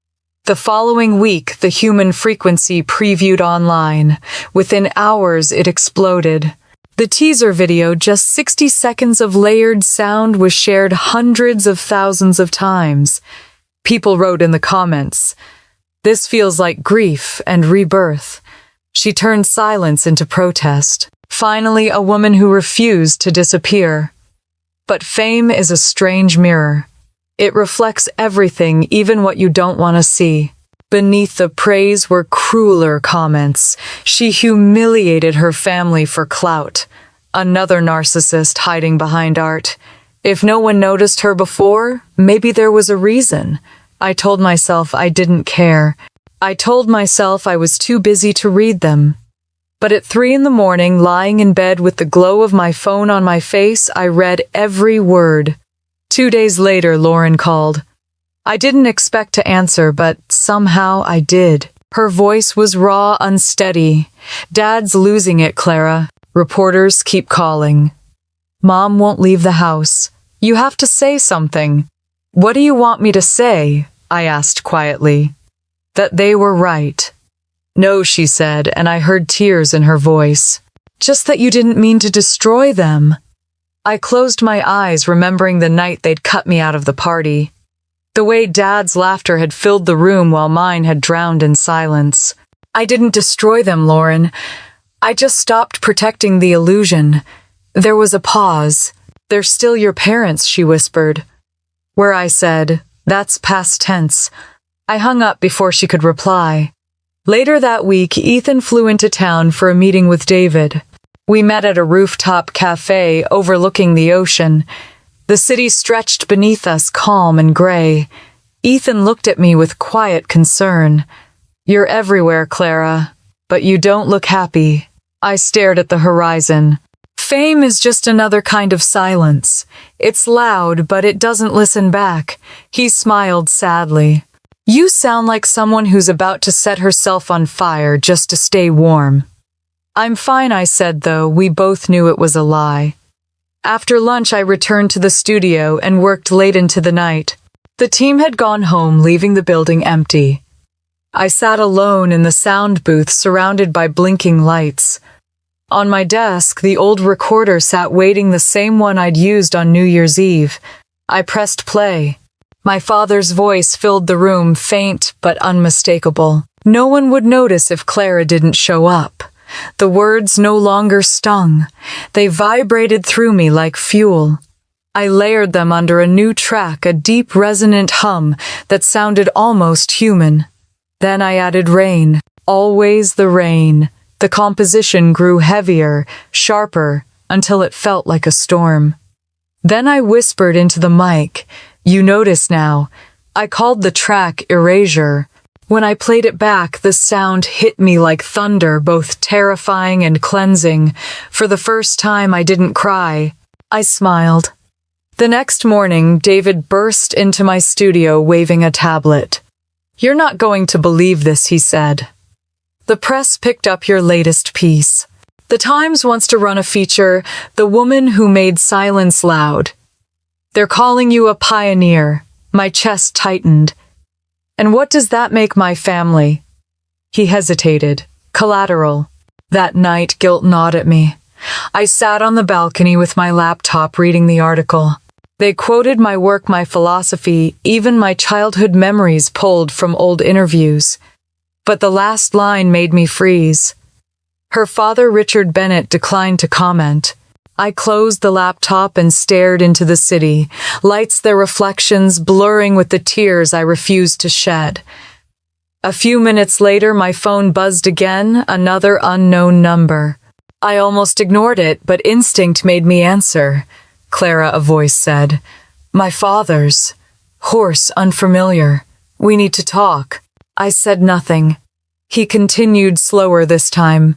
The following week, the human frequency previewed online. Within hours, it exploded. The teaser video, just 60 seconds of layered sound, was shared hundreds of thousands of times. People wrote in the comments, "This feels like grief and rebirth." She turned silence into protest. Finally, a woman who refused to disappear. But fame is a strange mirror. It reflects everything, even what you don't want to see. Beneath the praise were crueler comments. She humiliated her family for clout. Another narcissist hiding behind art. If no one noticed her before, maybe there was a reason. I told myself I didn't care. I told myself I was too busy to read them. But at 3 a.m, lying in bed with the glow of my phone on my face, I read every word. 2 days later, Lauren called. I didn't expect to answer, but somehow I did. Her voice was raw, unsteady. "Dad's losing it, Clara. Reporters keep calling. Mom won't leave the house. You have to say something." "What do you want me to say?" I asked quietly. "That they were right." "No," she said, and I heard tears in her voice. "Just that you didn't mean to destroy them." I closed my eyes, remembering the night they'd cut me out of the party. The way Dad's laughter had filled the room while mine had drowned in silence. "I didn't destroy them, Lauren. I just stopped protecting the illusion." There was a pause. "They're still your parents," she whispered. Where I said, "That's past tense." I hung up before she could reply. Later that week, Ethan flew into town for a meeting with David. We met at a rooftop cafe overlooking the ocean. The city stretched beneath us, calm and gray. Ethan looked at me with quiet concern. "You're everywhere, Clara, but you don't look happy." I stared at the horizon. Fame is just another kind of silence. It's loud, but it doesn't listen back. He smiled sadly. "You sound like someone who's about to set herself on fire just to stay warm." "I'm fine," I said, though we both knew it was a lie. After lunch, I returned to the studio and worked late into the night. The team had gone home, leaving the building empty. I sat alone in the sound booth, surrounded by blinking lights. On my desk, the old recorder sat waiting, the same one I'd used on New Year's Eve. I pressed play. My father's voice filled the room, faint but unmistakable. No one would notice if Clara didn't show up. The words no longer stung. They vibrated through me like fuel. I layered them under a new track, a deep, resonant hum that sounded almost human. Then I added rain. Always the rain. The composition grew heavier, sharper, until it felt like a storm. Then I whispered into the mic, "You notice now." I called the track Erasure. When I played it back, the sound hit me like thunder, both terrifying and cleansing. For the first time, I didn't cry. I smiled. The next morning, David burst into my studio waving a tablet. "You're not going to believe this," he said. "The press picked up your latest piece. The Times wants to run a feature, 'The Woman Who Made Silence Loud.' They're calling you a pioneer." My chest tightened. "And what does that make my family?" He hesitated. "Collateral." That night, guilt gnawed at me. I sat on the balcony with my laptop reading the article. They quoted my work, my philosophy, even my childhood memories pulled from old interviews. But the last line made me freeze. Her father, Richard Bennett, declined to comment. I closed the laptop and stared into the city, lights, their reflections blurring with the tears I refused to shed. A few minutes later, my phone buzzed again, another unknown number. I almost ignored it, but instinct made me answer. "Clara," a voice said. "My father's. Hoarse, unfamiliar. We need to talk." I said nothing. He continued, slower this time.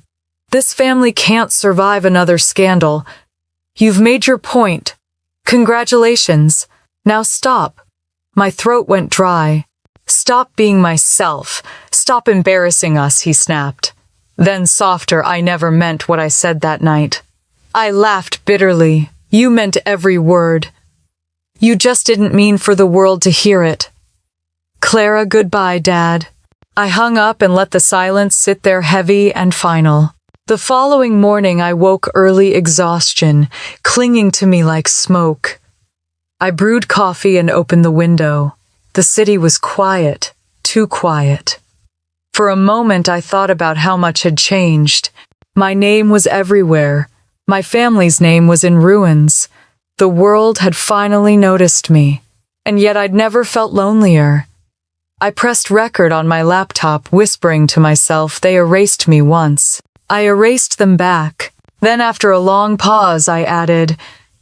"This family can't survive another scandal. You've made your point. Congratulations. Now stop." My throat went dry. "Stop being myself. Stop embarrassing us," he snapped. Then softer, "I never meant what I said that night." I laughed bitterly. "You meant every word. You just didn't mean for the world to hear it." "Clara, goodbye, Dad." I hung up and let the silence sit there heavy and final. The following morning I woke early, exhaustion clinging to me like smoke. I brewed coffee and opened the window. The city was quiet, too quiet. For a moment I thought about how much had changed. My name was everywhere. My family's name was in ruins. The world had finally noticed me. And yet I'd never felt lonelier. I pressed record on my laptop, whispering to myself, "They erased me once. I erased them back." Then after a long pause, I added,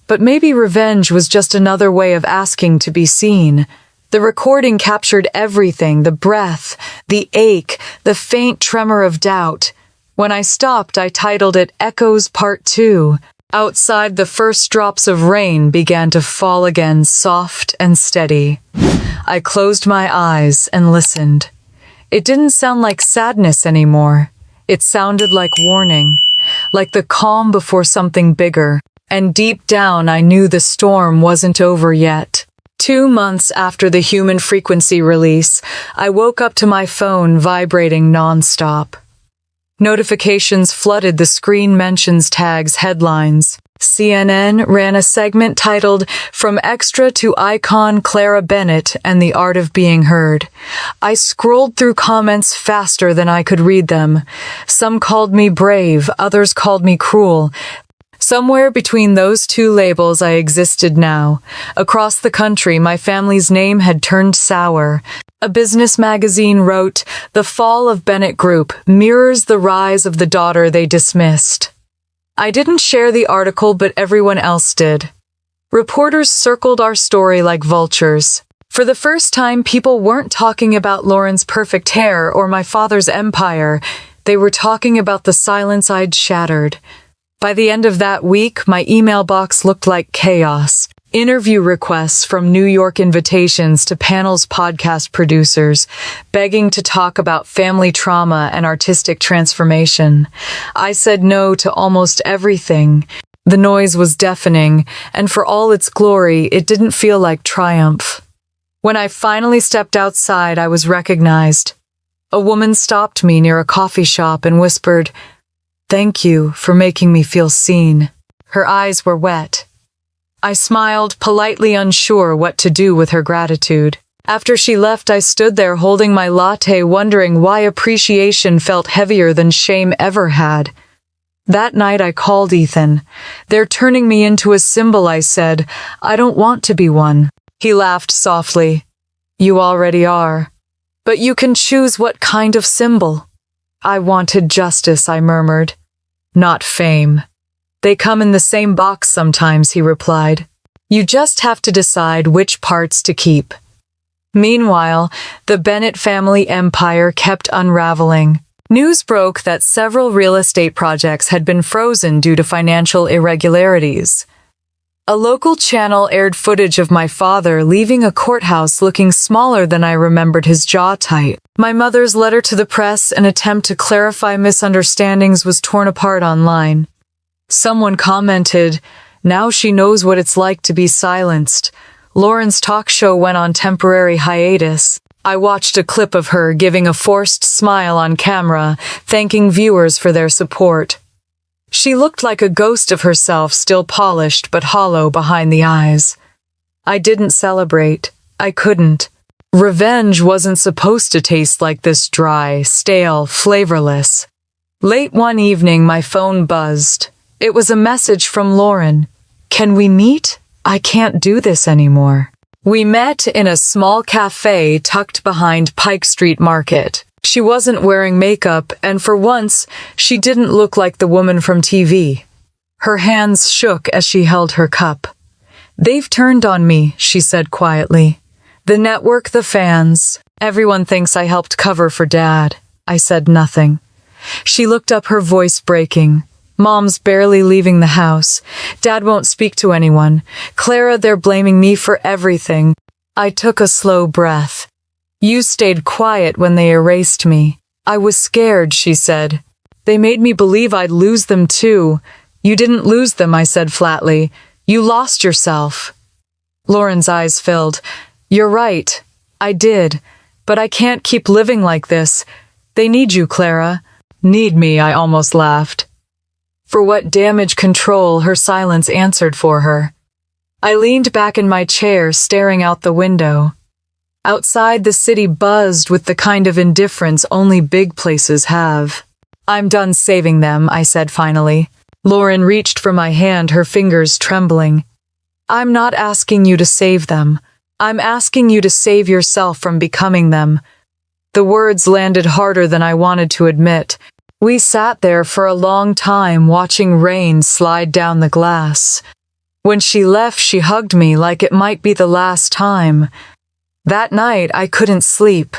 "But maybe revenge was just another way of asking to be seen." The recording captured everything, the breath, the ache, the faint tremor of doubt. When I stopped, I titled it Echoes Part 2. Outside, the first drops of rain began to fall again, soft and steady. I closed my eyes and listened. It didn't sound like sadness anymore. It sounded like warning, like the calm before something bigger. And deep down, I knew the storm wasn't over yet. 2 months after the Human Frequency release, I woke up to my phone vibrating nonstop. Notifications flooded the screen, mentions, tags, headlines. CNN ran a segment titled "From Extra to Icon, Clara Bennett and the Art of Being Heard." I scrolled through comments faster than I could read them. Some called me brave, others called me cruel. Somewhere between those two labels I existed now. Across the country, my family's name had turned sour. A business magazine wrote, "The fall of Bennett Group mirrors the rise of the daughter they dismissed." I didn't share the article, but everyone else did. Reporters circled our story like vultures. For the first time, people weren't talking about Lauren's perfect hair or my father's empire. They were talking about the silence I'd shattered. By the end of that week, my email box looked like chaos. Interview requests from New York invitations to panels, podcast producers, begging to talk about family trauma and artistic transformation. I said no to almost everything. The noise was deafening, and for all its glory, it didn't feel like triumph. When I finally stepped outside, I was recognized. A woman stopped me near a coffee shop and whispered, "Thank you for making me feel seen." Her eyes were wet. I smiled, politely unsure what to do with her gratitude. After she left, I stood there holding my latte, wondering why appreciation felt heavier than shame ever had. That night I called Ethan. "They're turning me into a symbol," I said. "I don't want to be one." He laughed softly. "You already are. But you can choose what kind of symbol." I wanted justice, I murmured. Not fame. They come in the same box sometimes, he replied. You just have to decide which parts to keep. Meanwhile, the Bennett family empire kept unraveling. News broke that several real estate projects had been frozen due to financial irregularities. A local channel aired footage of my father leaving a courthouse looking smaller than I remembered, his jaw tight. My mother's letter to the press, an attempt to clarify misunderstandings, was torn apart online. Someone commented, "Now she knows what it's like to be silenced." Lauren's talk show went on temporary hiatus. I watched a clip of her giving a forced smile on camera, thanking viewers for their support. She looked like a ghost of herself, still polished but hollow behind the eyes. I didn't celebrate. I couldn't. Revenge wasn't supposed to taste like this, dry, stale, flavorless. Late one evening, my phone buzzed. It was a message from Lauren. "Can we meet? I can't do this anymore." We met in a small cafe tucked behind Pike Street Market. She wasn't wearing makeup, and for once, she didn't look like the woman from TV. Her hands shook as she held her cup. "They've turned on me," she said quietly. "The network, the fans. Everyone thinks I helped cover for Dad." I said nothing. She looked up, her voice breaking. "Mom's barely leaving the house. Dad won't speak to anyone. Clara, they're blaming me for everything." I took a slow breath. "You stayed quiet when they erased me." "I was scared," she said. "They made me believe I'd lose them too." "You didn't lose them," I said flatly. "You lost yourself." Lauren's eyes filled. "You're right. I did. But I can't keep living like this. They need you, Clara." "Need me," I almost laughed. For what damage control, her silence answered for her. I leaned back in my chair, staring out the window. Outside, the city buzzed with the kind of indifference only big places have. "I'm done saving them," I said finally. Lauren reached for my hand, her fingers trembling. "I'm not asking you to save them. I'm asking you to save yourself from becoming them." The words landed harder than I wanted to admit. We sat there for a long time, watching rain slide down the glass. When she left, she hugged me like it might be the last time. That night, I couldn't sleep.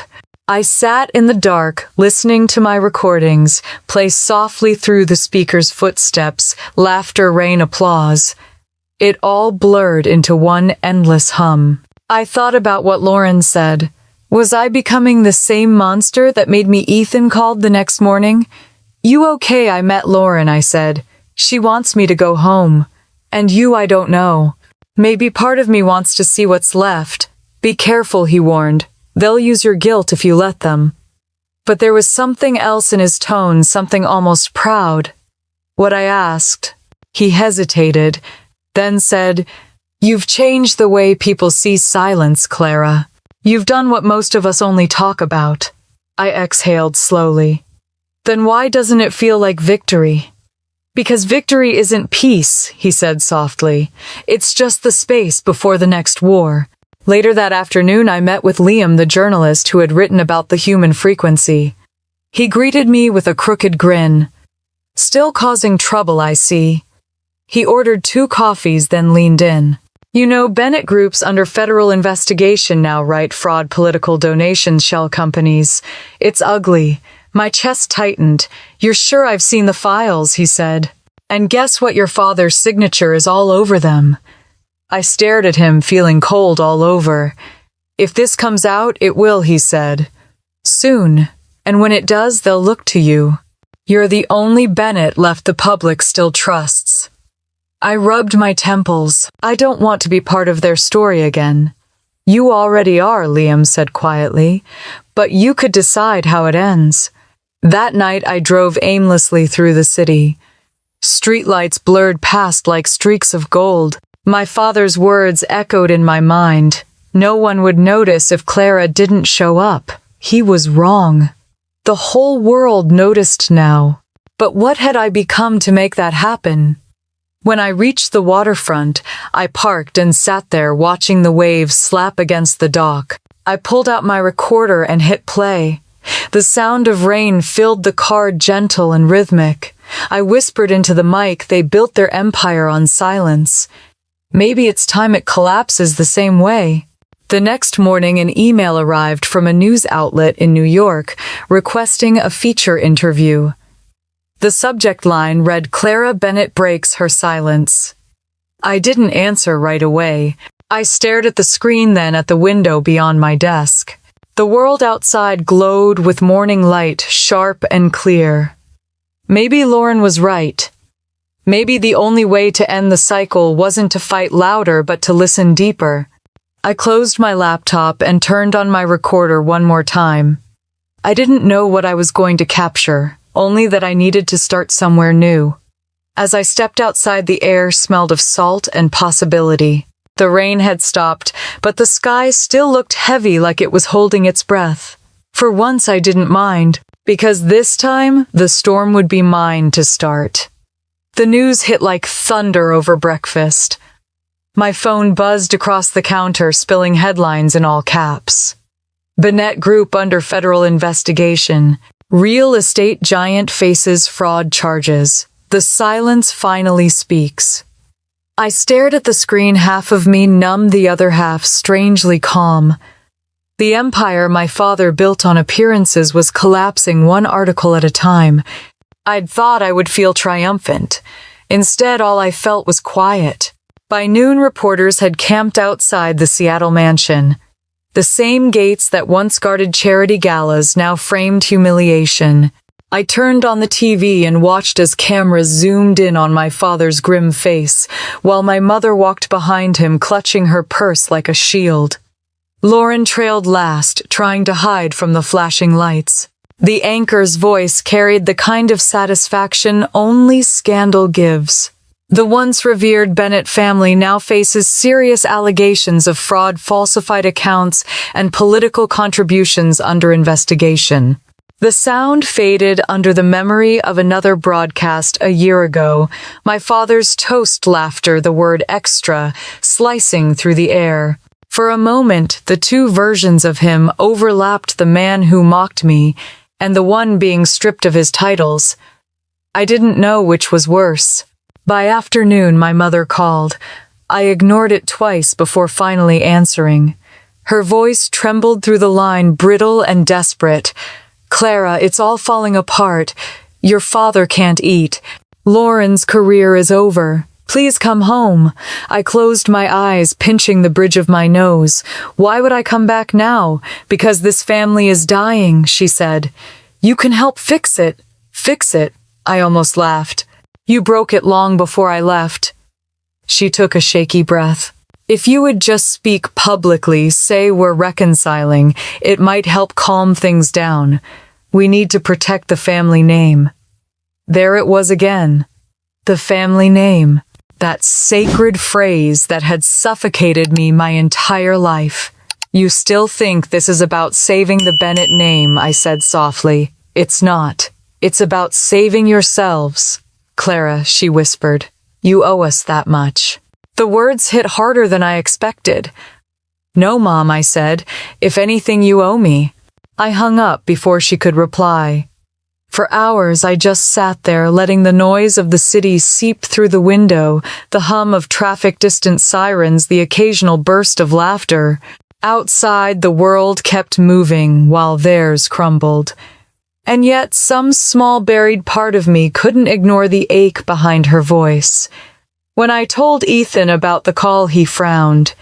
I sat in the dark, listening to my recordings, play softly through the speaker's footsteps, laughter, rain, applause. It all blurred into one endless hum. I thought about what Lauren said. Was I becoming the same monster that made me Ethan called the next morning? "You okay?" I met Lauren, I said. "She wants me to go home. And you, I don't know. Maybe part of me wants to see what's left." "Be careful," he warned. "They'll use your guilt if you let them." But there was something else in his tone, something almost proud. What I asked. He hesitated, then said, "You've changed the way people see silence, Clara. You've done what most of us only talk about." I exhaled slowly. "Then why doesn't it feel like victory?" "Because victory isn't peace," he said softly. "It's just the space before the next war." Later that afternoon, I met with Liam, the journalist who had written about the human frequency. He greeted me with a crooked grin. "Still causing trouble, I see." He ordered 2 coffees, then leaned in. "You know, Bennett Group's under federal investigation now, right? Fraud, political donations, shell companies. It's ugly." My chest tightened. "You're sure I've seen the files," he said. "And guess what? Your father's signature is all over them." I stared at him, feeling cold all over. "If this comes out, it will," he said. "Soon. And when it does, they'll look to you. You're the only Bennett left the public still trusts." I rubbed my temples. "I don't want to be part of their story again." "You already are," Liam said quietly. "But you could decide how it ends." That night, I drove aimlessly through the city. Streetlights blurred past like streaks of gold. My father's words echoed in my mind. No one would notice if Clara didn't show up. He was wrong. The whole world noticed now. But what had I become to make that happen? When I reached the waterfront, I parked and sat there watching the waves slap against the dock. I pulled out my recorder and hit play. The sound of rain filled the car, gentle and rhythmic. I whispered into the mic, they built their empire on silence. Maybe it's time it collapses the same way. The next morning, an email arrived from a news outlet in New York requesting a feature interview. The subject line read, "Clara Bennett breaks her silence." I didn't answer right away. I stared at the screen, then at the window beyond my desk. The world outside glowed with morning light, sharp and clear. Maybe Lauren was right. Maybe the only way to end the cycle wasn't to fight louder, but to listen deeper. I closed my laptop and turned on my recorder one more time. I didn't know what I was going to capture, only that I needed to start somewhere new. As I stepped outside, the air smelled of salt and possibility. The rain had stopped, but the sky still looked heavy, like it was holding its breath. For once I didn't mind, because this time the storm would be mine to start. The news hit like thunder over breakfast. My phone buzzed across the counter, spilling headlines in all caps. Bennett Group under federal investigation. Real estate giant faces fraud charges. The silence finally speaks. I stared at the screen, half of me numb, the other half strangely calm. The empire my father built on appearances was collapsing, one article at a time. I'd thought I would feel triumphant. Instead, all I felt was quiet. By noon, reporters had camped outside the Seattle mansion. The same gates that once guarded charity galas now framed humiliation. I turned on the TV and watched as cameras zoomed in on my father's grim face, while my mother walked behind him, clutching her purse like a shield. Lauren trailed last, trying to hide from the flashing lights. The anchor's voice carried the kind of satisfaction only scandal gives. The once revered Bennett family now faces serious allegations of fraud, falsified accounts, and political contributions under investigation. The sound faded under the memory of another broadcast a year ago, my father's toast laughter, the word extra, slicing through the air. For a moment, the two versions of him overlapped, the man who mocked me and the one being stripped of his titles. I didn't know which was worse. By afternoon, my mother called. I ignored it twice before finally answering. Her voice trembled through the line, brittle and desperate. "Clara, it's all falling apart. Your father can't eat. Lauren's career is over. Please come home." I closed my eyes, pinching the bridge of my nose. "Why would I come back now? Because this family is dying," she said. "You can help fix it." "Fix it?" I almost laughed. "You broke it long before I left." She took a shaky breath. "If you would just speak publicly, say we're reconciling, it might help calm things down. We need to protect the family name." There it was again. The family name. That sacred phrase that had suffocated me my entire life. "You still think this is about saving the Bennett name," I said softly. "It's not. It's about saving yourselves." "Clara," she whispered, "you owe us that much." The words hit harder than I expected. "No, Mom," I said. "If anything, you owe me." I hung up before she could reply. For hours, I just sat there, letting the noise of the city seep through the window, the hum of traffic, distant sirens, the occasional burst of laughter. Outside, the world kept moving while theirs crumbled. And yet, some small buried part of me couldn't ignore the ache behind her voice. When I told Ethan about the call, he frowned.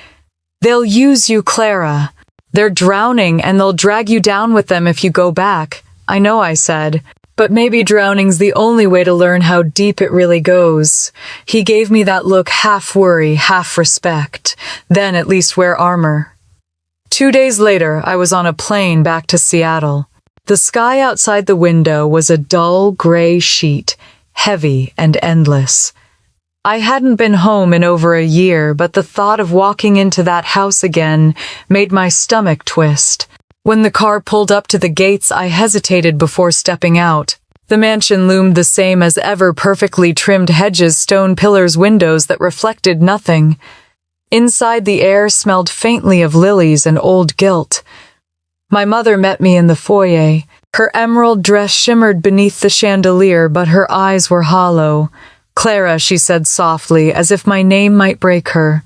"They'll use you, Clara. They're drowning, and they'll drag you down with them if you go back." "I know," I said, "but maybe drowning's the only way to learn how deep it really goes." He gave me that look, half worry, half respect. "Then at least wear armor." 2 days later, I was on a plane back to Seattle. The sky outside the window was a dull gray sheet, heavy and endless. I hadn't been home in over a year, but the thought of walking into that house again made my stomach twist. When the car pulled up to the gates, I hesitated before stepping out. The mansion loomed the same as ever, perfectly trimmed hedges, stone pillars, windows that reflected nothing. Inside, the air smelled faintly of lilies and old guilt. My mother met me in the foyer. Her emerald dress shimmered beneath the chandelier, but her eyes were hollow. "Clara," she said softly, as if my name might break her.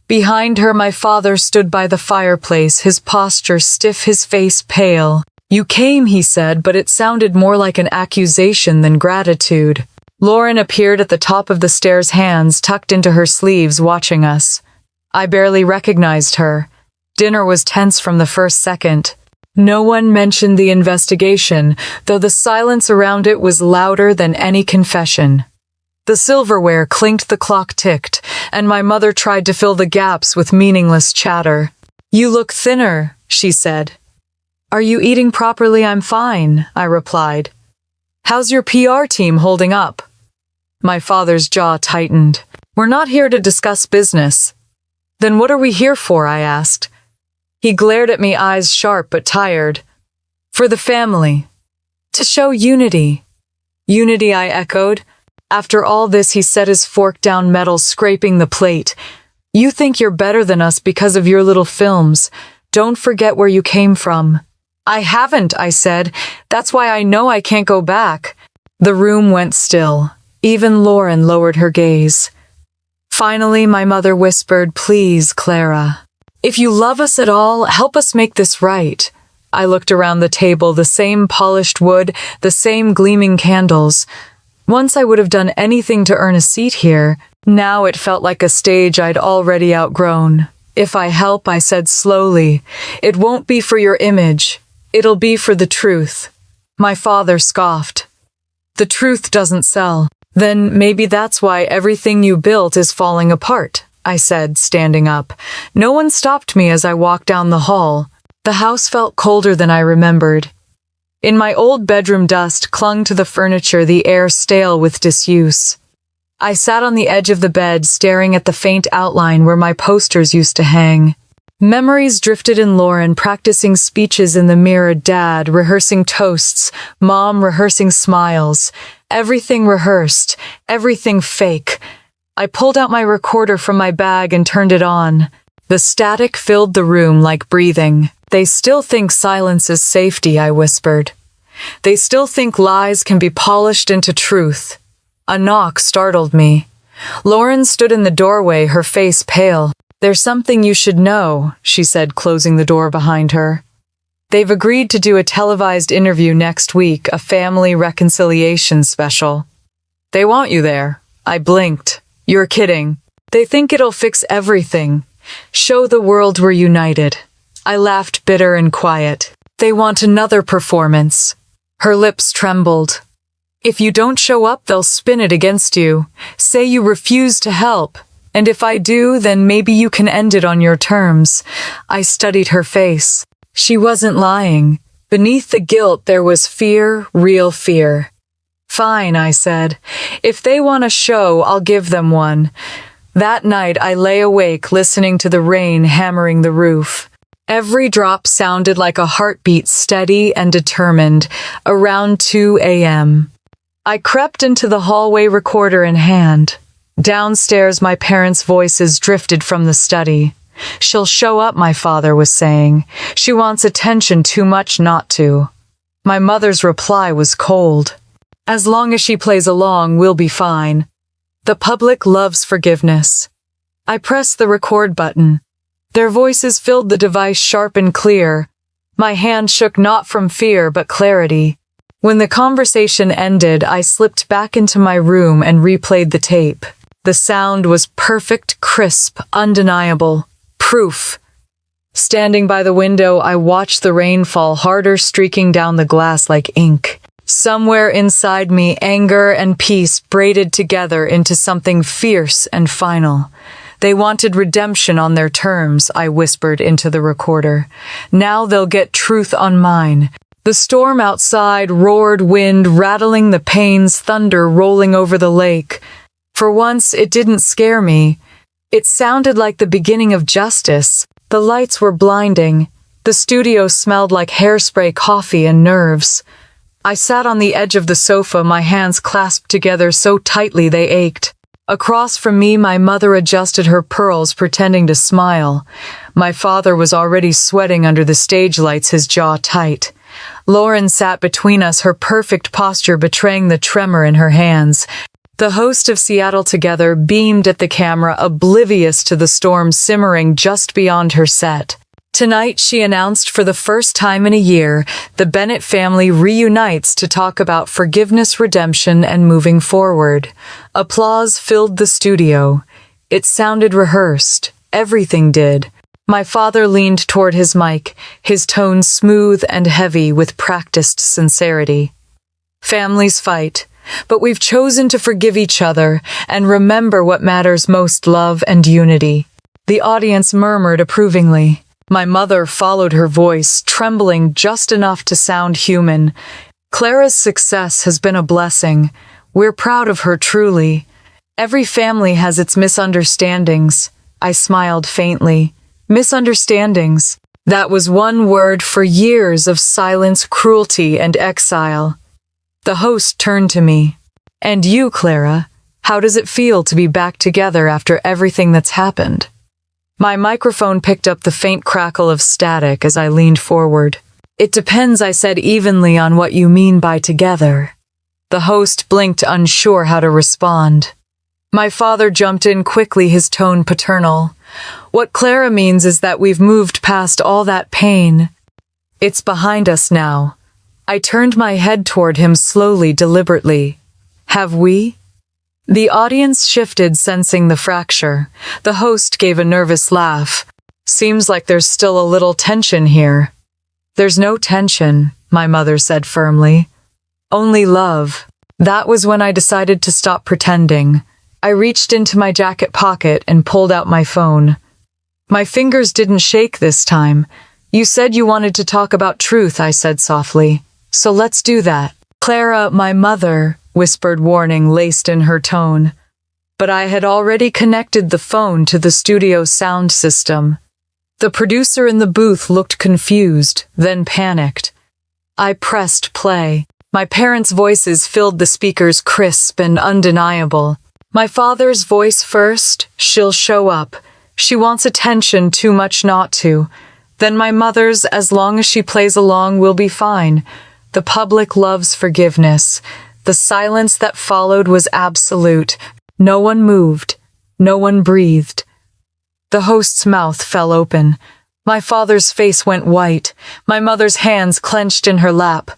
Behind her, my father stood by the fireplace, his posture stiff, his face pale. "You came," he said, but it sounded more like an accusation than gratitude. Lauren appeared at the top of the stairs, hands tucked into her sleeves, watching us. I barely recognized her. Dinner was tense from the first second. No one mentioned the investigation, though the silence around it was louder than any confession. The silverware clinked, the clock ticked, and my mother tried to fill the gaps with meaningless chatter. "You look thinner," she said. "Are you eating properly?" "I'm fine," I replied. "How's your PR team holding up?" My father's jaw tightened. "We're not here to discuss business." "Then what are we here for?" I asked. He glared at me, eyes sharp but tired. "For the family. To show unity." "Unity," I echoed. After all this, he set his fork down, metal scraping the plate. "You think you're better than us because of your little films. Don't forget where you came from." "I haven't," I said. "That's why I know I can't go back." The room went still. Even Lauren lowered her gaze. Finally, my mother whispered, "Please, Clara. If you love us at all, help us make this right." I looked around the table, the same polished wood, the same gleaming candles. Once I would have done anything to earn a seat here. Now it felt like a stage I'd already outgrown. "If I help," I said slowly, "it won't be for your image. It'll be for the truth." My father scoffed. "The truth doesn't sell." "Then maybe that's why everything you built is falling apart," I said, standing up. No one stopped me as I walked down the hall. The house felt colder than I remembered. In my old bedroom, dust clung to the furniture, the air stale with disuse. I sat on the edge of the bed, staring at the faint outline where my posters used to hang. Memories drifted in. Lauren practicing speeches in the mirror, Dad rehearsing toasts, Mom rehearsing smiles. Everything rehearsed, everything fake. I pulled out my recorder from my bag and turned it on. The static filled the room like breathing. "They still think silence is safety," I whispered. "They still think lies can be polished into truth." A knock startled me. Lauren stood in the doorway, her face pale. "There's something you should know," she said, closing the door behind her. "They've agreed to do a televised interview next week, a family reconciliation special. They want you there." I blinked. "You're kidding." "They think it'll fix everything. Show the world we're united." I laughed, bitter and quiet. "They want another performance." Her lips trembled. "If you don't show up, they'll spin it against you. Say you refuse to help. And if I do, then maybe you can end it on your terms." I studied her face. She wasn't lying. Beneath the guilt there was fear, real fear. "Fine," I said. "If they want a show, I'll give them one." That night I lay awake, listening to the rain hammering the roof. Every drop sounded like a heartbeat, steady and determined. Around 2 a.m. I crept into the hallway, recorder in hand. Downstairs, my parents' voices drifted from the study. "She'll show up," my father was saying. "She wants attention too much not to." My mother's reply was cold. "As long as she plays along, we'll be fine. The public loves forgiveness." I pressed the record button. Their voices filled the device, sharp and clear. My hand shook, not from fear but clarity. When the conversation ended, I slipped back into my room and replayed the tape. The sound was perfect, crisp, undeniable. Proof. Standing by the window, I watched the rain fall harder, streaking down the glass like ink. Somewhere inside me, anger and peace braided together into something fierce and final. "They wanted redemption on their terms," I whispered into the recorder. "Now they'll get truth on mine." The storm outside roared, wind rattling the panes, thunder rolling over the lake. For once, it didn't scare me. It sounded like the beginning of justice. The lights were blinding. The studio smelled like hairspray, coffee, and nerves. I sat on the edge of the sofa, my hands clasped together so tightly they ached. Across from me, my mother adjusted her pearls, pretending to smile. My father was already sweating under the stage lights, his jaw tight. Lauren sat between us, her perfect posture betraying the tremor in her hands. The host of Seattle Together beamed at the camera, oblivious to the storm simmering just beyond her set. Tonight, she announced, for the first time in a year, the Bennett family reunites to talk about forgiveness, redemption, and moving forward. Applause filled the studio. It sounded rehearsed. Everything did. My father leaned toward his mic, his tone smooth and heavy with practiced sincerity. Families fight, but we've chosen to forgive each other and remember what matters most: love and unity. The audience murmured approvingly. My mother followed her voice, trembling just enough to sound human. Clara's success has been a blessing. We're proud of her, truly. Every family has its misunderstandings. I smiled faintly. Misunderstandings. That was one word for years of silence, cruelty, and exile. The host turned to me. And you, Clara, how does it feel to be back together after everything that's happened? My microphone picked up the faint crackle of static as I leaned forward. It depends, I said evenly, on what you mean by together. The host blinked, unsure how to respond. My father jumped in quickly, his tone paternal. What Clara means is that we've moved past all that pain. It's behind us now. I turned my head toward him slowly, deliberately. Have we? The audience shifted, sensing the fracture. The host gave a nervous laugh. Seems like there's still a little tension here. There's no tension, my mother said firmly. Only love. That was when I decided to stop pretending. I reached into my jacket pocket and pulled out my phone. My fingers didn't shake this time. You said you wanted to talk about truth, I said softly. So let's do that. Clara, my mother, whispered warning laced in her tone. But I had already connected the phone to the studio sound system. The producer in the booth looked confused, then panicked. I pressed play. My parents' voices filled the speakers, crisp and undeniable. My father's voice first. She'll show up. She wants attention too much not to. Then my mother's, as long as she plays along, we'll be fine. The public loves forgiveness. The silence that followed was absolute. No one moved. No one breathed. The host's mouth fell open. My father's face went white. My mother's hands clenched in her lap.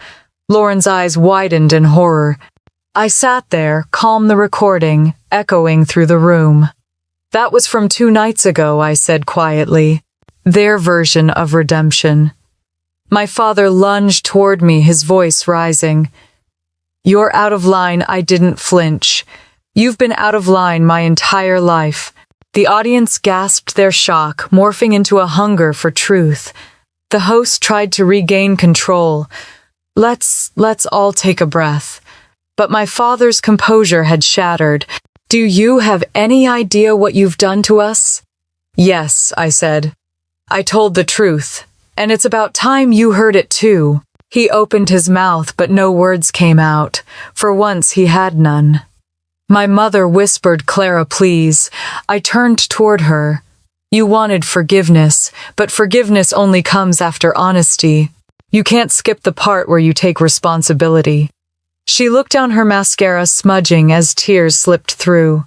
Lauren's eyes widened in horror. I sat there, calm, the recording echoing through the room. That was from 2 nights ago, I said quietly. Their version of redemption. My father lunged toward me, his voice rising. You're out of line. I didn't flinch. You've been out of line my entire life. The audience gasped their shock, morphing into a hunger for truth. The host tried to regain control. Let's all take a breath. But my father's composure had shattered. Do you have any idea what you've done to us? Yes, I said. I told the truth. And it's about time you heard it too. He opened his mouth, but no words came out. For once, he had none. My mother whispered, Clara, please. I turned toward her. You wanted forgiveness, but forgiveness only comes after honesty. You can't skip the part where you take responsibility. She looked down, her mascara smudging as tears slipped through.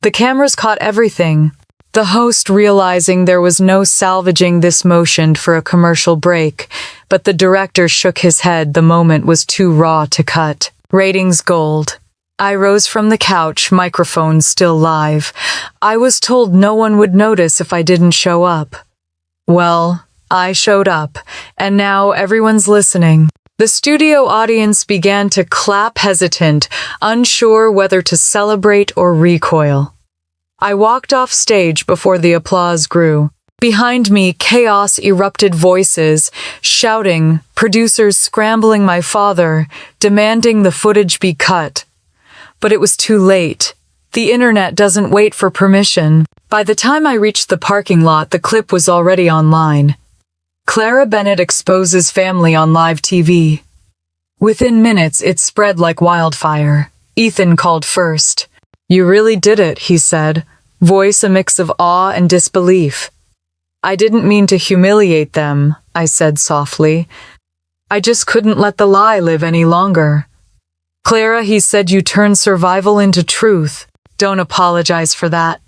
The cameras caught everything. The host, realizing there was no salvaging this, motioned for a commercial break, but the director shook his head. The moment was too raw to cut. Ratings gold. I rose from the couch, microphone still live. I was told no one would notice if I didn't show up. Well, I showed up, and now everyone's listening. The studio audience began to clap, hesitant, unsure whether to celebrate or recoil. I walked off stage before the applause grew. Behind me, chaos erupted, voices shouting, producers scrambling, my father demanding the footage be cut. But it was too late. The internet doesn't wait for permission. By the time I reached the parking lot, the clip was already online. Clara Bennett exposes family on live TV. Within minutes, it spread like wildfire. Ethan called first. You really did it, he said, voice a mix of awe and disbelief. I didn't mean to humiliate them, I said softly. I just couldn't let the lie live any longer. Clara, he said, you turned survival into truth. Don't apologize for that.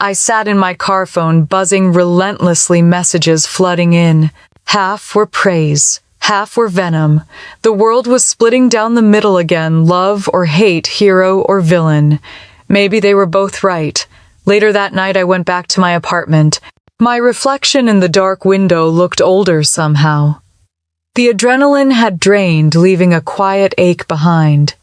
I sat in my car phone, buzzing relentlessly, messages flooding in. Half were praise, half were venom. The world was splitting down the middle again, love or hate, hero or villain. Maybe they were both right. Later that night, I went back to my apartment. My reflection in the dark window looked older somehow. The adrenaline had drained, leaving a quiet ache behind.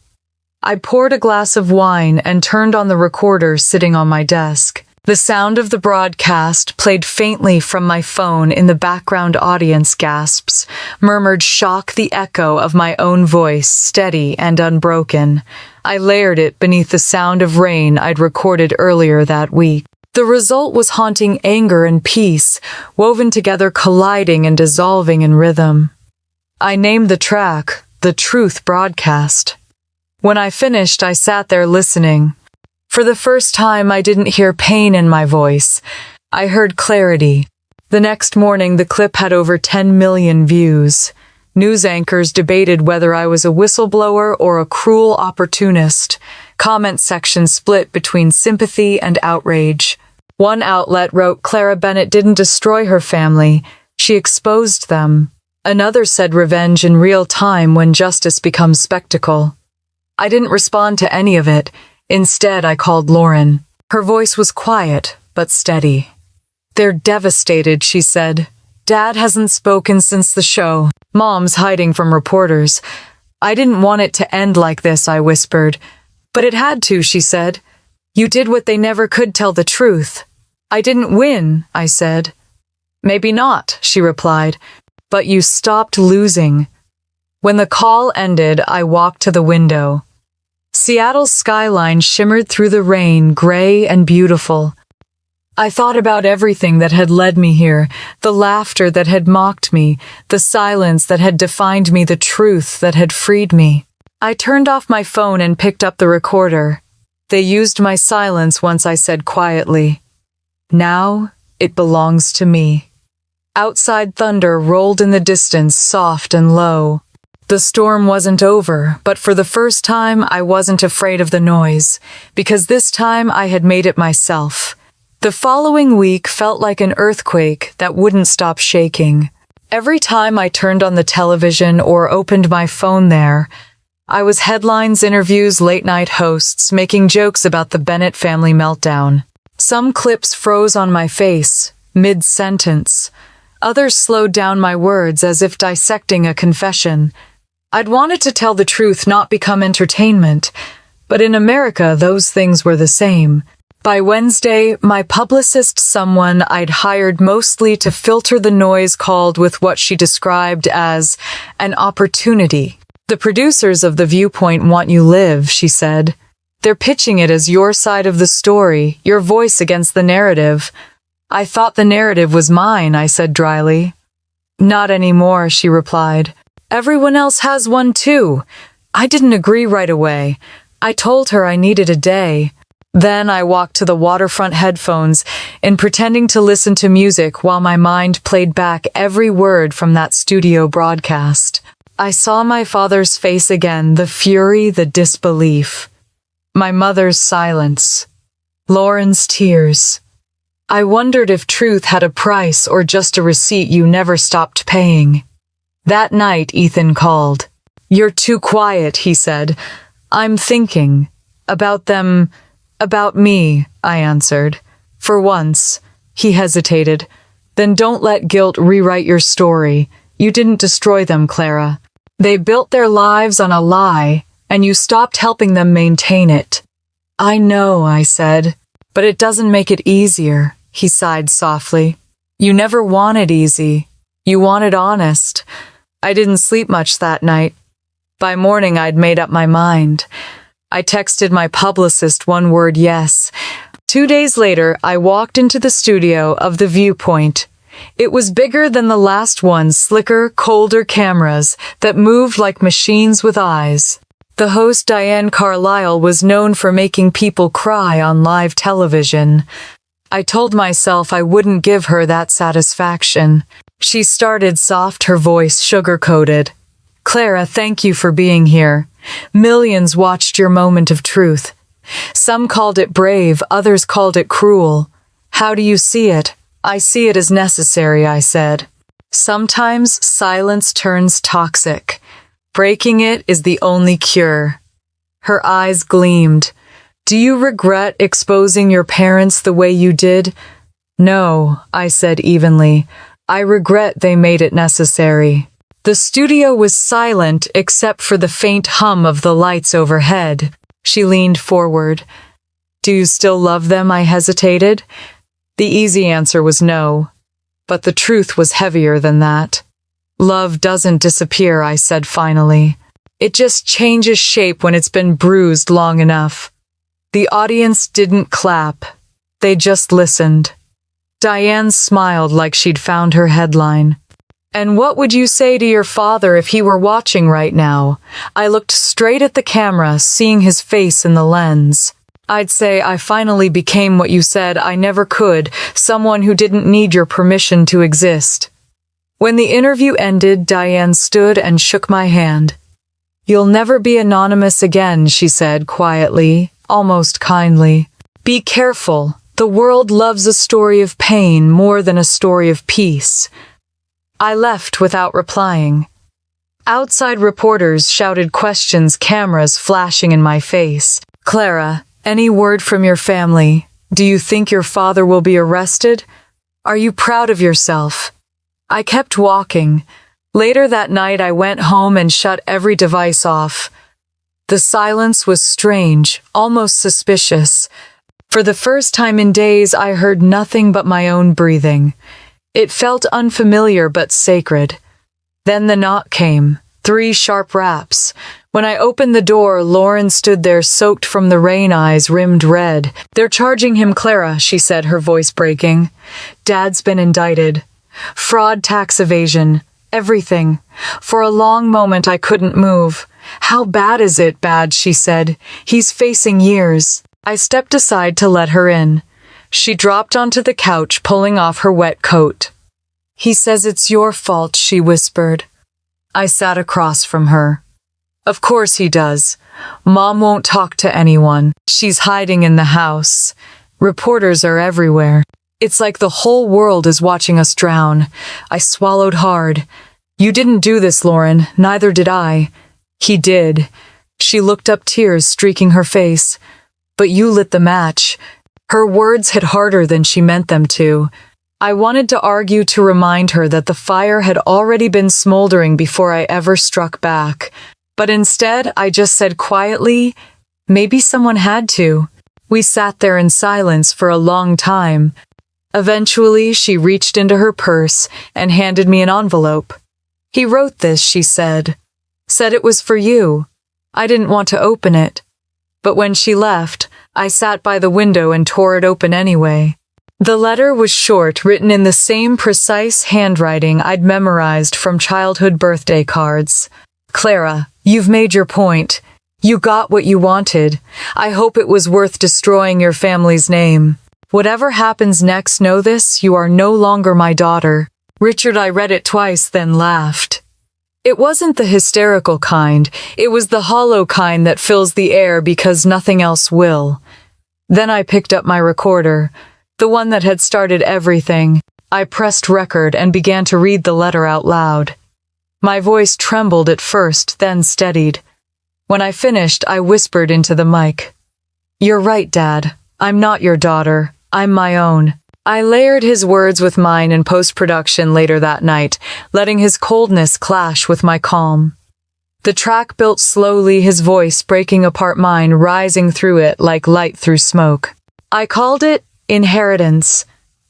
I poured a glass of wine and turned on the recorder sitting on my desk. The sound of the broadcast played faintly from my phone. In the background, audience gasps, murmured shock, the echo of my own voice, steady and unbroken. I layered it beneath the sound of rain I'd recorded earlier that week. The result was haunting anger and peace, woven together, colliding and dissolving in rhythm. I named the track, The Truth Broadcast. When I finished, I sat there listening. For the first time, I didn't hear pain in my voice. I heard clarity. The next morning, the clip had over 10 million views. News anchors debated whether I was a whistleblower or a cruel opportunist. Comment sections split between sympathy and outrage. One outlet wrote Clara Bennett didn't destroy her family, she exposed them. Another said revenge in real time when justice becomes spectacle. I didn't respond to any of it. Instead, I called Lauren. Her voice was quiet, but steady. They're devastated, she said. Dad hasn't spoken since the show. Mom's hiding from reporters. I didn't want it to end like this, I whispered. But it had to, she said. You did what they never could, tell the truth. I didn't win, I said. Maybe not, she replied. But you stopped losing. When the call ended, I walked to the window. Seattle's skyline shimmered through the rain, gray and beautiful. I thought about everything that had led me here, the laughter that had mocked me, the silence that had defined me, the truth that had freed me. I turned off my phone and picked up the recorder. They used my silence once I said quietly, "Now it belongs to me." Outside, thunder rolled in the distance, soft and low. The storm wasn't over, but for the first time I wasn't afraid of the noise, because this time I had made it myself. The following week felt like an earthquake that wouldn't stop shaking. Every time I turned on the television or opened my phone there, I was headlines, interviews, late-night hosts making jokes about the Bennett family meltdown. Some clips froze on my face, mid-sentence. Others slowed down my words as if dissecting a confession. I'd wanted to tell the truth, not become entertainment. But in America, those things were the same. By Wednesday, my publicist, someone I'd hired mostly to filter the noise, called with what she described as an opportunity. The producers of The Viewpoint want you live, she said. They're pitching it as your side of the story, your voice against the narrative. I thought the narrative was mine, I said dryly. Not anymore, she replied. Everyone else has one too. I didn't agree right away. I told her I needed a day. Then I walked to the waterfront headphones and pretending to listen to music while my mind played back every word from that studio broadcast. I saw my father's face again, the fury, the disbelief. My mother's silence. Lauren's tears. I wondered if truth had a price or just a receipt you never stopped paying. That night, Ethan called. You're too quiet, he said. I'm thinking. About them. About me, I answered. For once. He hesitated. Then don't let guilt rewrite your story. You didn't destroy them, Clara. They built their lives on a lie, and you stopped helping them maintain it. I know, I said. But it doesn't make it easier, he sighed softly. You never wanted easy. You wanted honest. I didn't sleep much that night. By morning, I'd made up my mind. I texted my publicist one word, yes. 2 days later, I walked into the studio of The Viewpoint. It was bigger than the last one, slicker, colder cameras that moved like machines with eyes. The host Diane Carlisle was known for making people cry on live television. I told myself I wouldn't give her that satisfaction. She started soft, her voice sugar-coated. Clara, thank you for being here. Millions watched your moment of truth. Some called it brave, others called it cruel. How do you see it? I see it as necessary, I said. Sometimes silence turns toxic. Breaking it is the only cure. Her eyes gleamed. Do you regret exposing your parents the way you did? No, I said evenly. I regret they made it necessary. The studio was silent except for the faint hum of the lights overhead. She leaned forward. Do you still love them? I hesitated. The easy answer was no. But the truth was heavier than that. Love doesn't disappear, I said finally. It just changes shape when it's been bruised long enough. The audience didn't clap. They just listened. Diane smiled like she'd found her headline. And what would you say to your father if he were watching right now? I looked straight at the camera, seeing his face in the lens. I'd say I finally became what you said I never could, someone who didn't need your permission to exist. When the interview ended, Diane stood and shook my hand. You'll never be anonymous again, she said quietly, almost kindly. Be careful. The world loves a story of pain more than a story of peace. I left without replying. Outside reporters shouted questions, cameras flashing in my face. Clara, any word from your family? Do you think your father will be arrested? Are you proud of yourself? I kept walking. Later that night, I went home and shut every device off. The silence was strange, almost suspicious. For the first time in days, I heard nothing but my own breathing. It felt unfamiliar but sacred. Then the knock came, 3 sharp raps. When I opened the door, Lauren stood there, soaked from the rain, eyes rimmed red. They're charging him, Clara, she said, her voice breaking. Dad's been indicted. Fraud, tax evasion, everything. For a long moment I couldn't move. How bad is it? Bad, she said. He's facing years. I stepped aside to let her in. She dropped onto the couch, pulling off her wet coat. He says it's your fault, she whispered. I sat across from her. Of course he does. Mom won't talk to anyone. She's hiding in the house. Reporters are everywhere. It's like the whole world is watching us drown. I swallowed hard. You didn't do this, Lauren. Neither did I. He did. She looked up, tears streaking her face. But you lit the match. Her words hit harder than she meant them to. I wanted to argue, to remind her that the fire had already been smoldering before I ever struck back. But instead, I just said quietly, maybe someone had to. We sat there in silence for a long time. Eventually, she reached into her purse and handed me an envelope. He wrote this, she said. Said it was for you. I didn't want to open it. But when she left, I sat by the window and tore it open anyway. The letter was short, written in the same precise handwriting I'd memorized from childhood birthday cards. Clara, you've made your point. You got what you wanted. I hope it was worth destroying your family's name. Whatever happens next, know this, you are no longer my daughter. Richard, I read it twice, then laughed. It wasn't the hysterical kind. It was the hollow kind that fills the air because nothing else will. Then I picked up my recorder, the one that had started everything. I pressed record and began to read the letter out loud. My voice trembled at first, then steadied. When I finished, I whispered into the mic. You're right, Dad. I'm not your daughter. I'm my own. I layered his words with mine in post-production later that night, letting his coldness clash with my calm. The track built slowly, his voice breaking apart mine, rising through it like light through smoke. I called it Inheritance.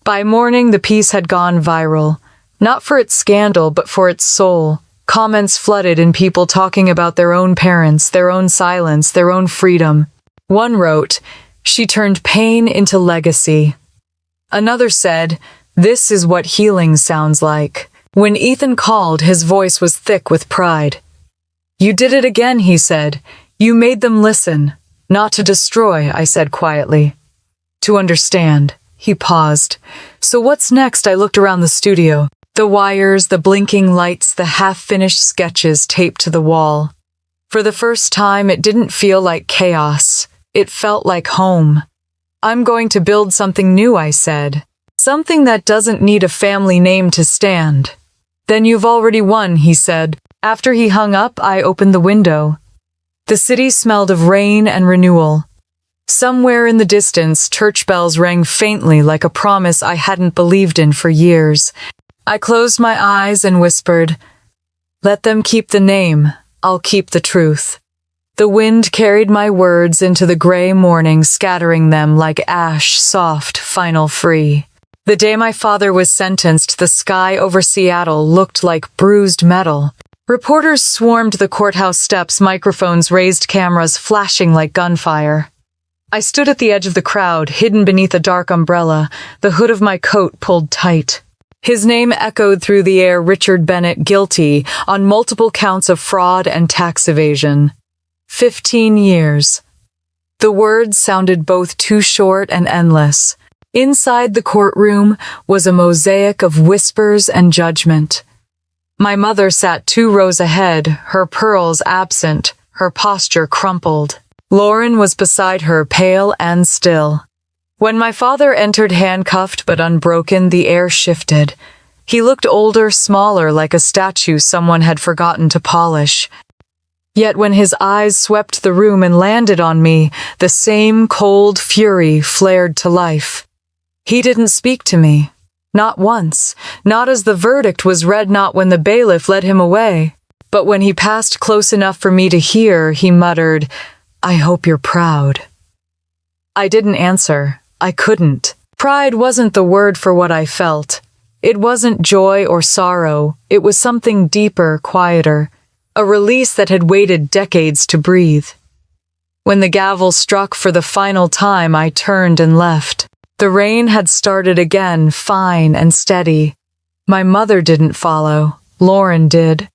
By morning, the piece had gone viral. Not for its scandal, but for its soul. Comments flooded in, people talking about their own parents, their own silence, their own freedom. One wrote, "She turned pain into legacy." Another said, "This is what healing sounds like." When Ethan called, his voice was thick with pride. "You did it again," he said. You made them listen, not to destroy, I said quietly. To understand. He paused. So what's next? I looked around the studio. The wires, the blinking lights, the half-finished sketches taped to the wall. For the first time, it didn't feel like chaos. It felt like home. I'm going to build something new, I said. Something that doesn't need a family name to stand. Then you've already won, he said. After he hung up, I opened the window. The city smelled of rain and renewal. Somewhere in the distance, church bells rang faintly like a promise I hadn't believed in for years. I closed my eyes and whispered, "Let them keep the name. I'll keep the truth." The wind carried my words into the gray morning, scattering them like ash, soft, final, free. The day my father was sentenced, the sky over Seattle looked like bruised metal. Reporters swarmed the courthouse steps, microphones raised, cameras flashing like gunfire. I stood at the edge of the crowd, hidden beneath a dark umbrella, the hood of my coat pulled tight. His name echoed through the air, Richard Bennett, guilty on multiple counts of fraud and tax evasion. 15 years. The words sounded both too short and endless. Inside the courtroom was a mosaic of whispers and judgment. My mother sat 2 rows ahead, her pearls absent, her posture crumpled. Lauren was beside her, pale and still. When my father entered, handcuffed but unbroken, the air shifted. He looked older, smaller, like a statue someone had forgotten to polish. Yet when his eyes swept the room and landed on me, the same cold fury flared to life. He didn't speak to me. Not once. Not as the verdict was read, not when the bailiff led him away. But when he passed close enough for me to hear, he muttered, "I hope you're proud." I didn't answer. I couldn't. Pride wasn't the word for what I felt. It wasn't joy or sorrow. It was something deeper, quieter. A release that had waited decades to breathe. When the gavel struck for the final time, I turned and left. The rain had started again, fine and steady. My mother didn't follow. Lauren did.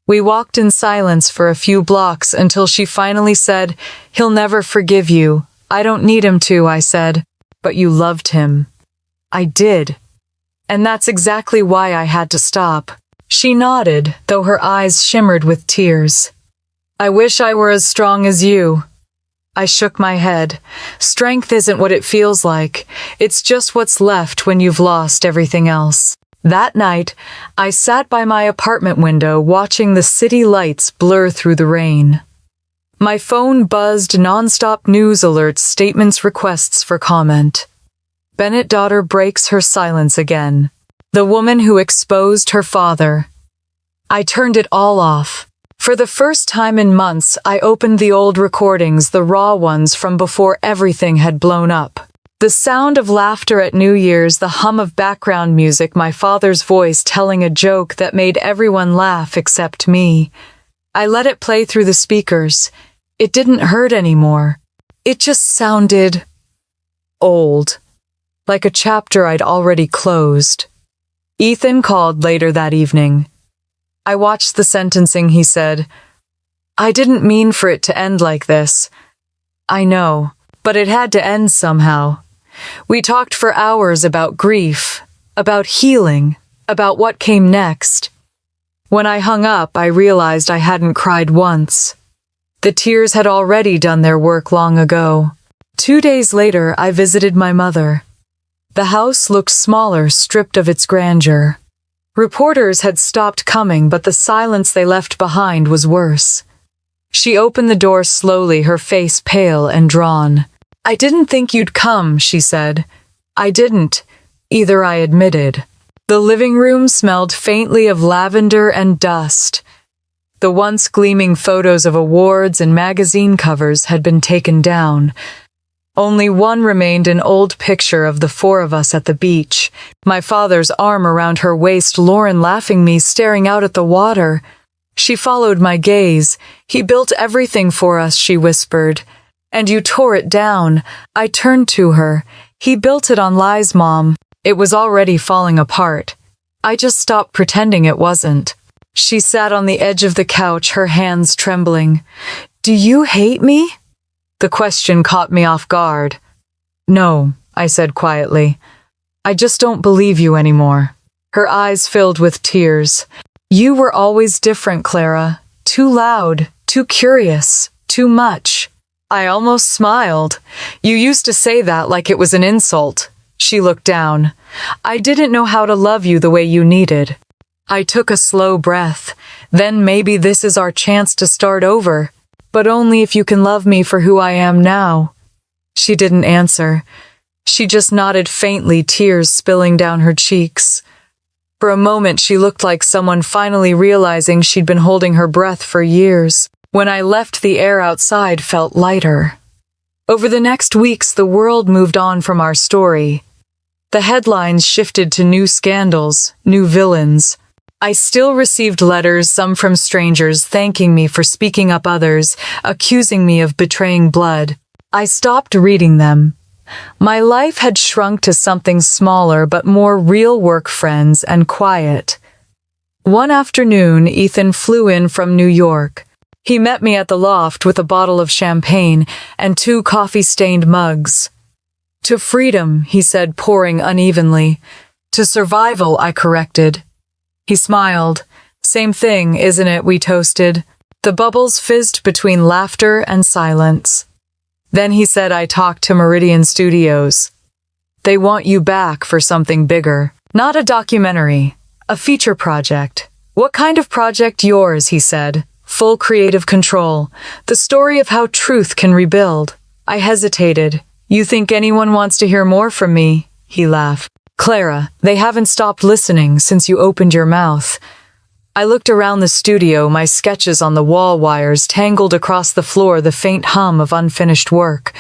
We walked in silence for a few blocks until she finally said, "He'll never forgive you." "I don't need him to," I said. "But you loved him." I did. And that's exactly why I had to stop. She nodded, though her eyes shimmered with tears. "I wish I were as strong as you." I shook my head. Strength isn't what it feels like. It's just what's left when you've lost everything else. That night, I sat by my apartment window watching the city lights blur through the rain. My phone buzzed, nonstop news alerts, statements, requests for comment. Bennett daughter breaks her silence again. The woman who exposed her father. I turned it all off. For the first time in months, I opened the old recordings, the raw ones from before everything had blown up. The sound of laughter at New Year's, the hum of background music, my father's voice telling a joke that made everyone laugh except me. I let it play through the speakers. It didn't hurt anymore. It just sounded old, like a chapter I'd already closed. Ethan called later that evening. I watched the sentencing, he said. "I didn't mean for it to end like this. I know, but it had to end somehow." We talked for hours about grief, about healing, about what came next. When I hung up, I realized I hadn't cried once. The tears had already done their work long ago. 2 days later, I visited my mother. The house looked smaller, stripped of its grandeur. Reporters had stopped coming, but the silence they left behind was worse. She opened the door slowly, her face pale and drawn. "I didn't think you'd come," she said. "I didn't," either, I admitted. The living room smelled faintly of lavender and dust. The once gleaming photos of awards and magazine covers had been taken down. Only one remained, an old picture of the 4 of us at the beach. My father's arm around her waist, Lauren laughing, me staring out at the water. She followed my gaze. "He built everything for us," she whispered. "And you tore it down." I turned to her. "He built it on lies, Mom." It was already falling apart. I just stopped pretending it wasn't. She sat on the edge of the couch, her hands trembling. Do you hate me? The question caught me off guard. No, I said quietly. I just don't believe you anymore. Her eyes filled with tears. You were always different, Clara. Too loud, too curious, too much. I almost smiled. You used to say that like it was an insult. She looked down. I didn't know how to love you the way you needed. I took a slow breath. Then maybe this is our chance to start over. But only if you can love me for who I am now. She didn't answer. She just nodded faintly, tears spilling down her cheeks. For a moment, she looked like someone finally realizing she'd been holding her breath for years. When I left, the air outside felt lighter. Over the next weeks, the world moved on from our story. The headlines shifted to new scandals, new villains. I still received letters, some from strangers, thanking me for speaking up, others accusing me of betraying blood. I stopped reading them. My life had shrunk to something smaller but more real: work, friends, and quiet. One afternoon, Ethan flew in from New York. He met me at the loft with a bottle of champagne and 2 coffee-stained mugs. To freedom, he said, pouring unevenly. To survival, I corrected. He smiled. Same thing, isn't it? We toasted. The bubbles fizzed between laughter and silence. Then he said, I talked to Meridian Studios. They want you back for something bigger. Not a documentary, a feature project. What kind of project? Yours, he said. Full creative control. The story of how truth can rebuild. I hesitated. You think anyone wants to hear more from me? He laughed. Clara, they haven't stopped listening since you opened your mouth. I looked around the studio, my sketches on the wall, wires tangled across the floor, the faint hum of unfinished work.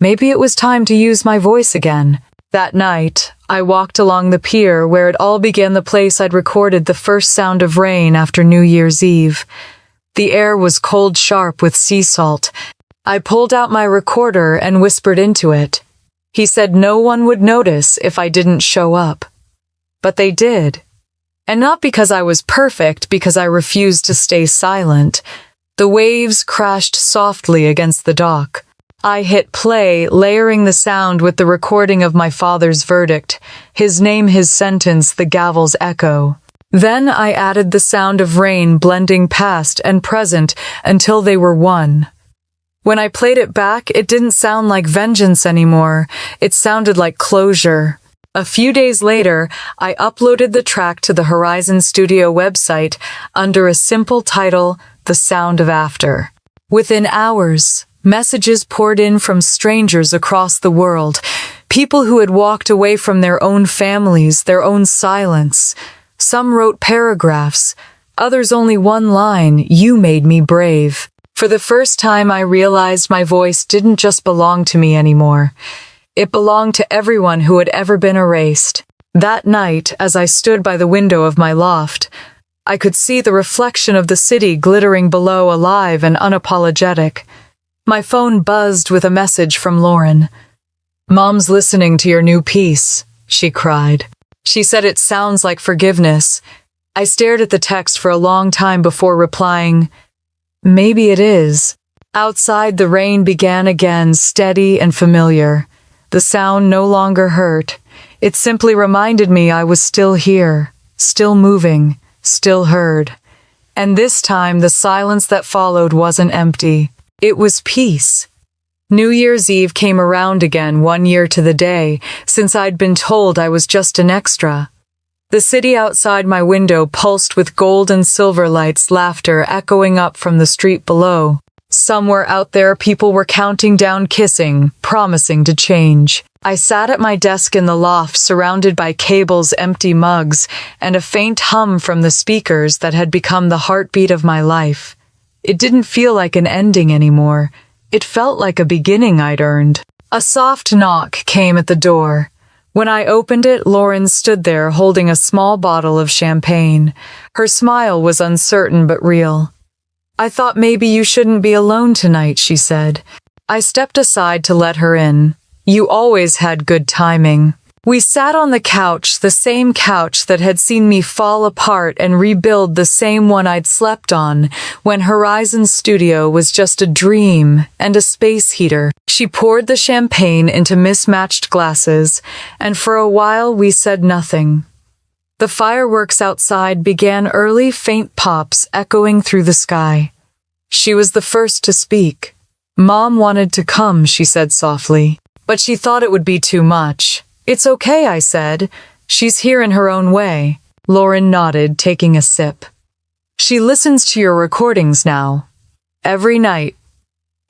Maybe it was time to use my voice again. That night, I walked along the pier where it all began, the place I'd recorded the first sound of rain after New Year's Eve. The air was cold, sharp with sea salt. I pulled out my recorder and whispered into it. He said no one would notice if I didn't show up. But they did. And not because I was perfect, because I refused to stay silent. The waves crashed softly against the dock. I hit play, layering the sound with the recording of my father's verdict, his name, his sentence, the gavel's echo. Then I added the sound of rain, blending past and present until they were one. When I played it back, it didn't sound like vengeance anymore. It sounded like closure. A few days later, I uploaded the track to the Horizon Studio website under a simple title, The Sound of After. Within hours, messages poured in from strangers across the world, people who had walked away from their own families, their own silence. Some wrote paragraphs, others only one line, "You made me brave." For the first time, I realized my voice didn't just belong to me anymore. It belonged to everyone who had ever been erased. That night, as I stood by the window of my loft, I could see the reflection of the city glittering below, alive and unapologetic. My phone buzzed with a message from Lauren. "Mom's listening to your new piece," she cried. She said it sounds like forgiveness. I stared at the text for a long time before replying, "Maybe it is." Outside, the rain began again, steady and familiar. The sound no longer hurt. It simply reminded me I was still here, still moving, still heard. And this time, the silence that followed wasn't empty. It was peace. New Year's Eve came around again, 1 year to the day, since I'd been told I was just an extra. The city outside my window pulsed with gold and silver lights, laughter echoing up from the street below. Somewhere out there, people were counting down, kissing, promising to change. I sat at my desk in the loft, surrounded by cables, empty mugs, and a faint hum from the speakers that had become the heartbeat of my life. It didn't feel like an ending anymore. It felt like a beginning I'd earned. A soft knock came at the door. When I opened it, Lauren stood there holding a small bottle of champagne. Her smile was uncertain but real. "I thought maybe you shouldn't be alone tonight," she said. I stepped aside to let her in. "You always had good timing." We sat on the couch, the same couch that had seen me fall apart and rebuild the same one I'd slept on, when Horizon Studio was just a dream and a space heater. She poured the champagne into mismatched glasses, and for a while we said nothing. The fireworks outside began early, faint pops echoing through the sky. She was the first to speak. "Mom wanted to come," she said softly, "but she thought it would be too much." "It's okay," I said. "She's here in her own way." Lauren nodded, taking a sip. "She listens to your recordings now. Every night.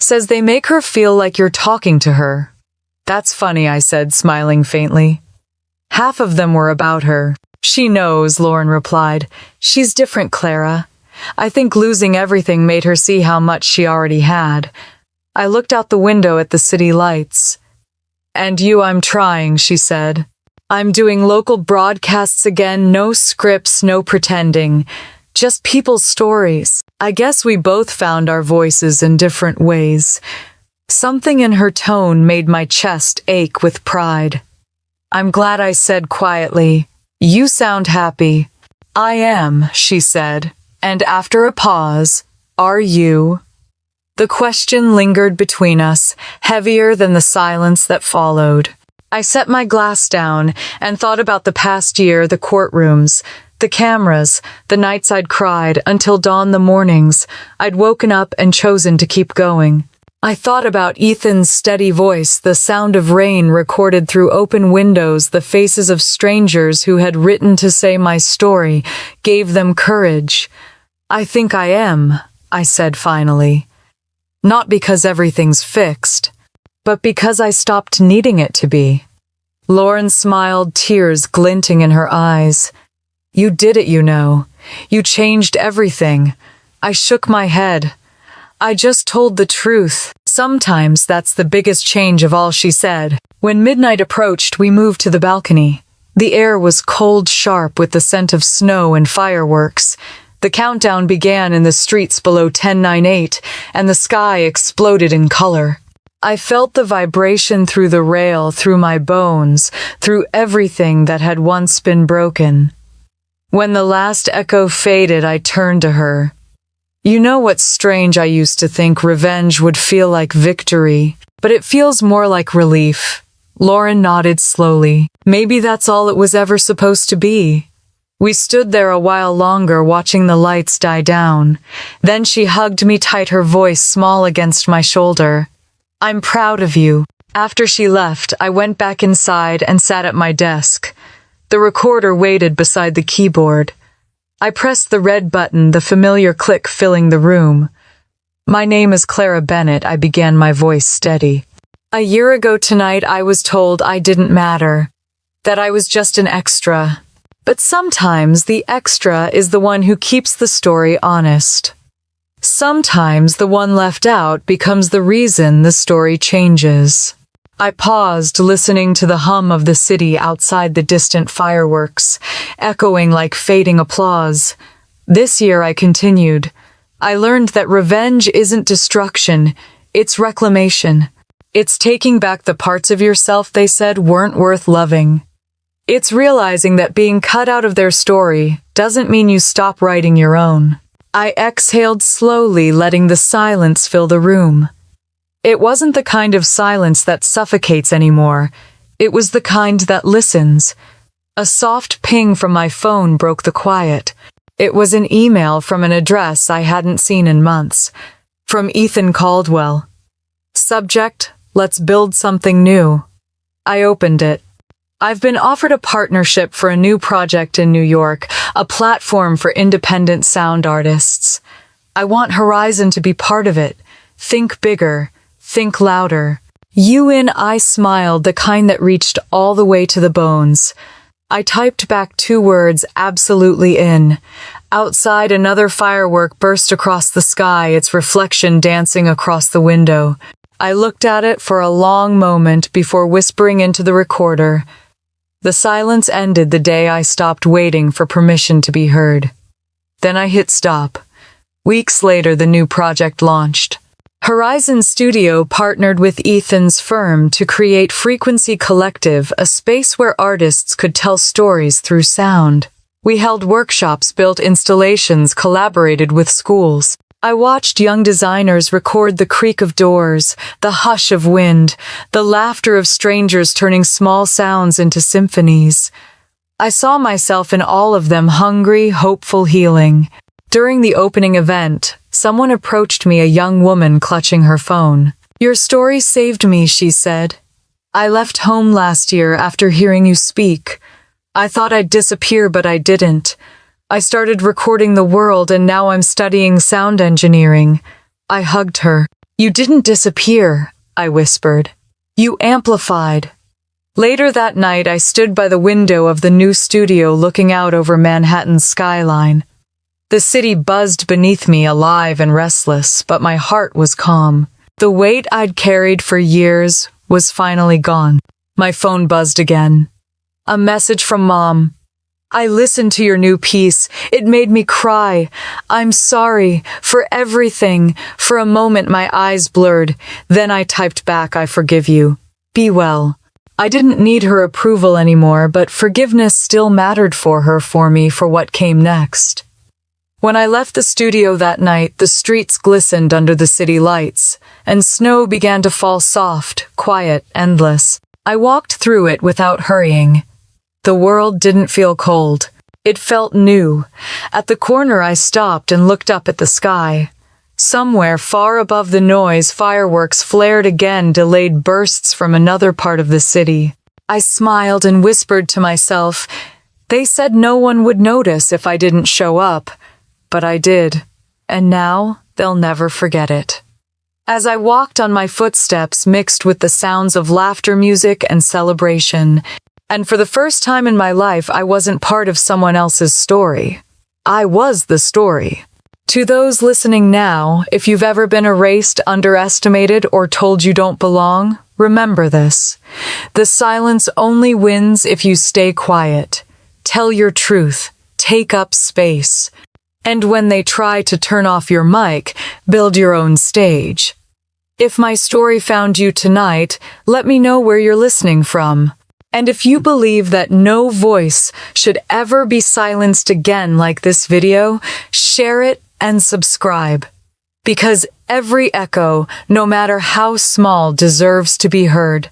Says they make her feel like you're talking to her." "That's funny," I said, smiling faintly. "Half of them were about her." "She knows," Lauren replied. "She's different, Clara. I think losing everything made her see how much she already had." I looked out the window at the city lights. "And you, I'm trying," she said. "I'm doing local broadcasts again, no scripts, no pretending. Just people's stories." I guess we both found our voices in different ways. Something in her tone made my chest ache with pride. "I'm glad," I said quietly. "You sound happy." "I am," she said, and after a pause, "Are you?" The question lingered between us, heavier than the silence that followed. I set my glass down and thought about the past year, the courtrooms, the cameras, the nights I'd cried until dawn, the mornings I'd woken up and chosen to keep going. I thought about Ethan's steady voice, the sound of rain recorded through open windows, the faces of strangers who had written to say my story gave them courage. "I think I am," I said finally. Not because everything's fixed, but because I stopped needing it to be. Lauren smiled, tears glinting in her eyes. "You did it, you know. You changed everything." I shook my head. "I just told the truth." "Sometimes that's the biggest change of all," she said. When midnight approached, we moved to the balcony. The air was cold, sharp with the scent of snow and fireworks. The countdown began in the streets below 1098, and the sky exploded in color. I felt the vibration through the rail, through my bones, through everything that had once been broken. When the last echo faded, I turned to her. "You know what's strange? I used to think revenge would feel like victory, but it feels more like relief." Lauren nodded slowly. "Maybe that's all it was ever supposed to be." We stood there a while longer, watching the lights die down. Then she hugged me tight, her voice small against my shoulder. "I'm proud of you." After she left, I went back inside and sat at my desk. The recorder waited beside the keyboard. I pressed the red button, the familiar click filling the room. "My name is Clara Bennett," I began, my voice steady. "A year ago tonight, I was told I didn't matter, that I was just an extra. But sometimes the extra is the one who keeps the story honest. Sometimes the one left out becomes the reason the story changes." I paused, listening to the hum of the city outside, the distant fireworks, echoing like fading applause. "This year," I continued, "I learned that revenge isn't destruction, it's reclamation. It's taking back the parts of yourself they said weren't worth loving. It's realizing that being cut out of their story doesn't mean you stop writing your own." I exhaled slowly, letting the silence fill the room. It wasn't the kind of silence that suffocates anymore. It was the kind that listens. A soft ping from my phone broke the quiet. It was an email from an address I hadn't seen in months. From Ethan Caldwell. Subject: "Let's build something new." I opened it. "I've been offered a partnership for a new project in New York, a platform for independent sound artists. I want Horizon to be part of it. Think bigger. Think louder." I smiled, the kind that reached all the way to the bones. I typed back 2 words, absolutely in. Outside, another firework burst across the sky, its reflection dancing across the window. I looked at it for a long moment before whispering into the recorder. The silence ended the day I stopped waiting for permission to be heard. Then I hit stop. Weeks later, the new project launched. Horizon Studio partnered with Ethan's firm to create Frequency Collective, a space where artists could tell stories through sound. We held workshops, built installations, collaborated with schools. I watched young designers record the creak of doors, the hush of wind, the laughter of strangers turning small sounds into symphonies. I saw myself in all of them, hungry, hopeful, healing. During the opening event, someone approached me, a young woman clutching her phone. "Your story saved me," she said. "I left home last year after hearing you speak. I thought I'd disappear, but I didn't. I started recording the world, and now I'm studying sound engineering." I hugged her. "You didn't disappear," I whispered. "You amplified." Later that night, I stood by the window of the new studio looking out over Manhattan's skyline. The city buzzed beneath me, alive and restless, but my heart was calm. The weight I'd carried for years was finally gone. My phone buzzed again. A message from Mom. "I listened to your new piece. It made me cry. I'm sorry for everything." For a moment, my eyes blurred. Then I typed back, "I forgive you. Be well." I didn't need her approval anymore, but forgiveness still mattered for me for what came next. When I left the studio that night, the streets glistened under the city lights, and snow began to fall, soft, quiet, endless. I walked through it without hurrying. The world didn't feel cold. It felt new. At the corner, I stopped and looked up at the sky. Somewhere far above the noise, fireworks flared again, delayed bursts from another part of the city. I smiled and whispered to myself, "They said no one would notice if I didn't show up." But I did, and now they'll never forget it. As I walked on, my footsteps mixed with the sounds of laughter, music, and celebration. And for the first time in my life, I wasn't part of someone else's story. I was the story. To those listening now, if you've ever been erased, underestimated, or told you don't belong, remember this. The silence only wins if you stay quiet. Tell your truth. Take up space. And when they try to turn off your mic, build your own stage. If my story found you tonight, let me know where you're listening from. And if you believe that no voice should ever be silenced again like this video, share it and subscribe. Because every echo, no matter how small, deserves to be heard.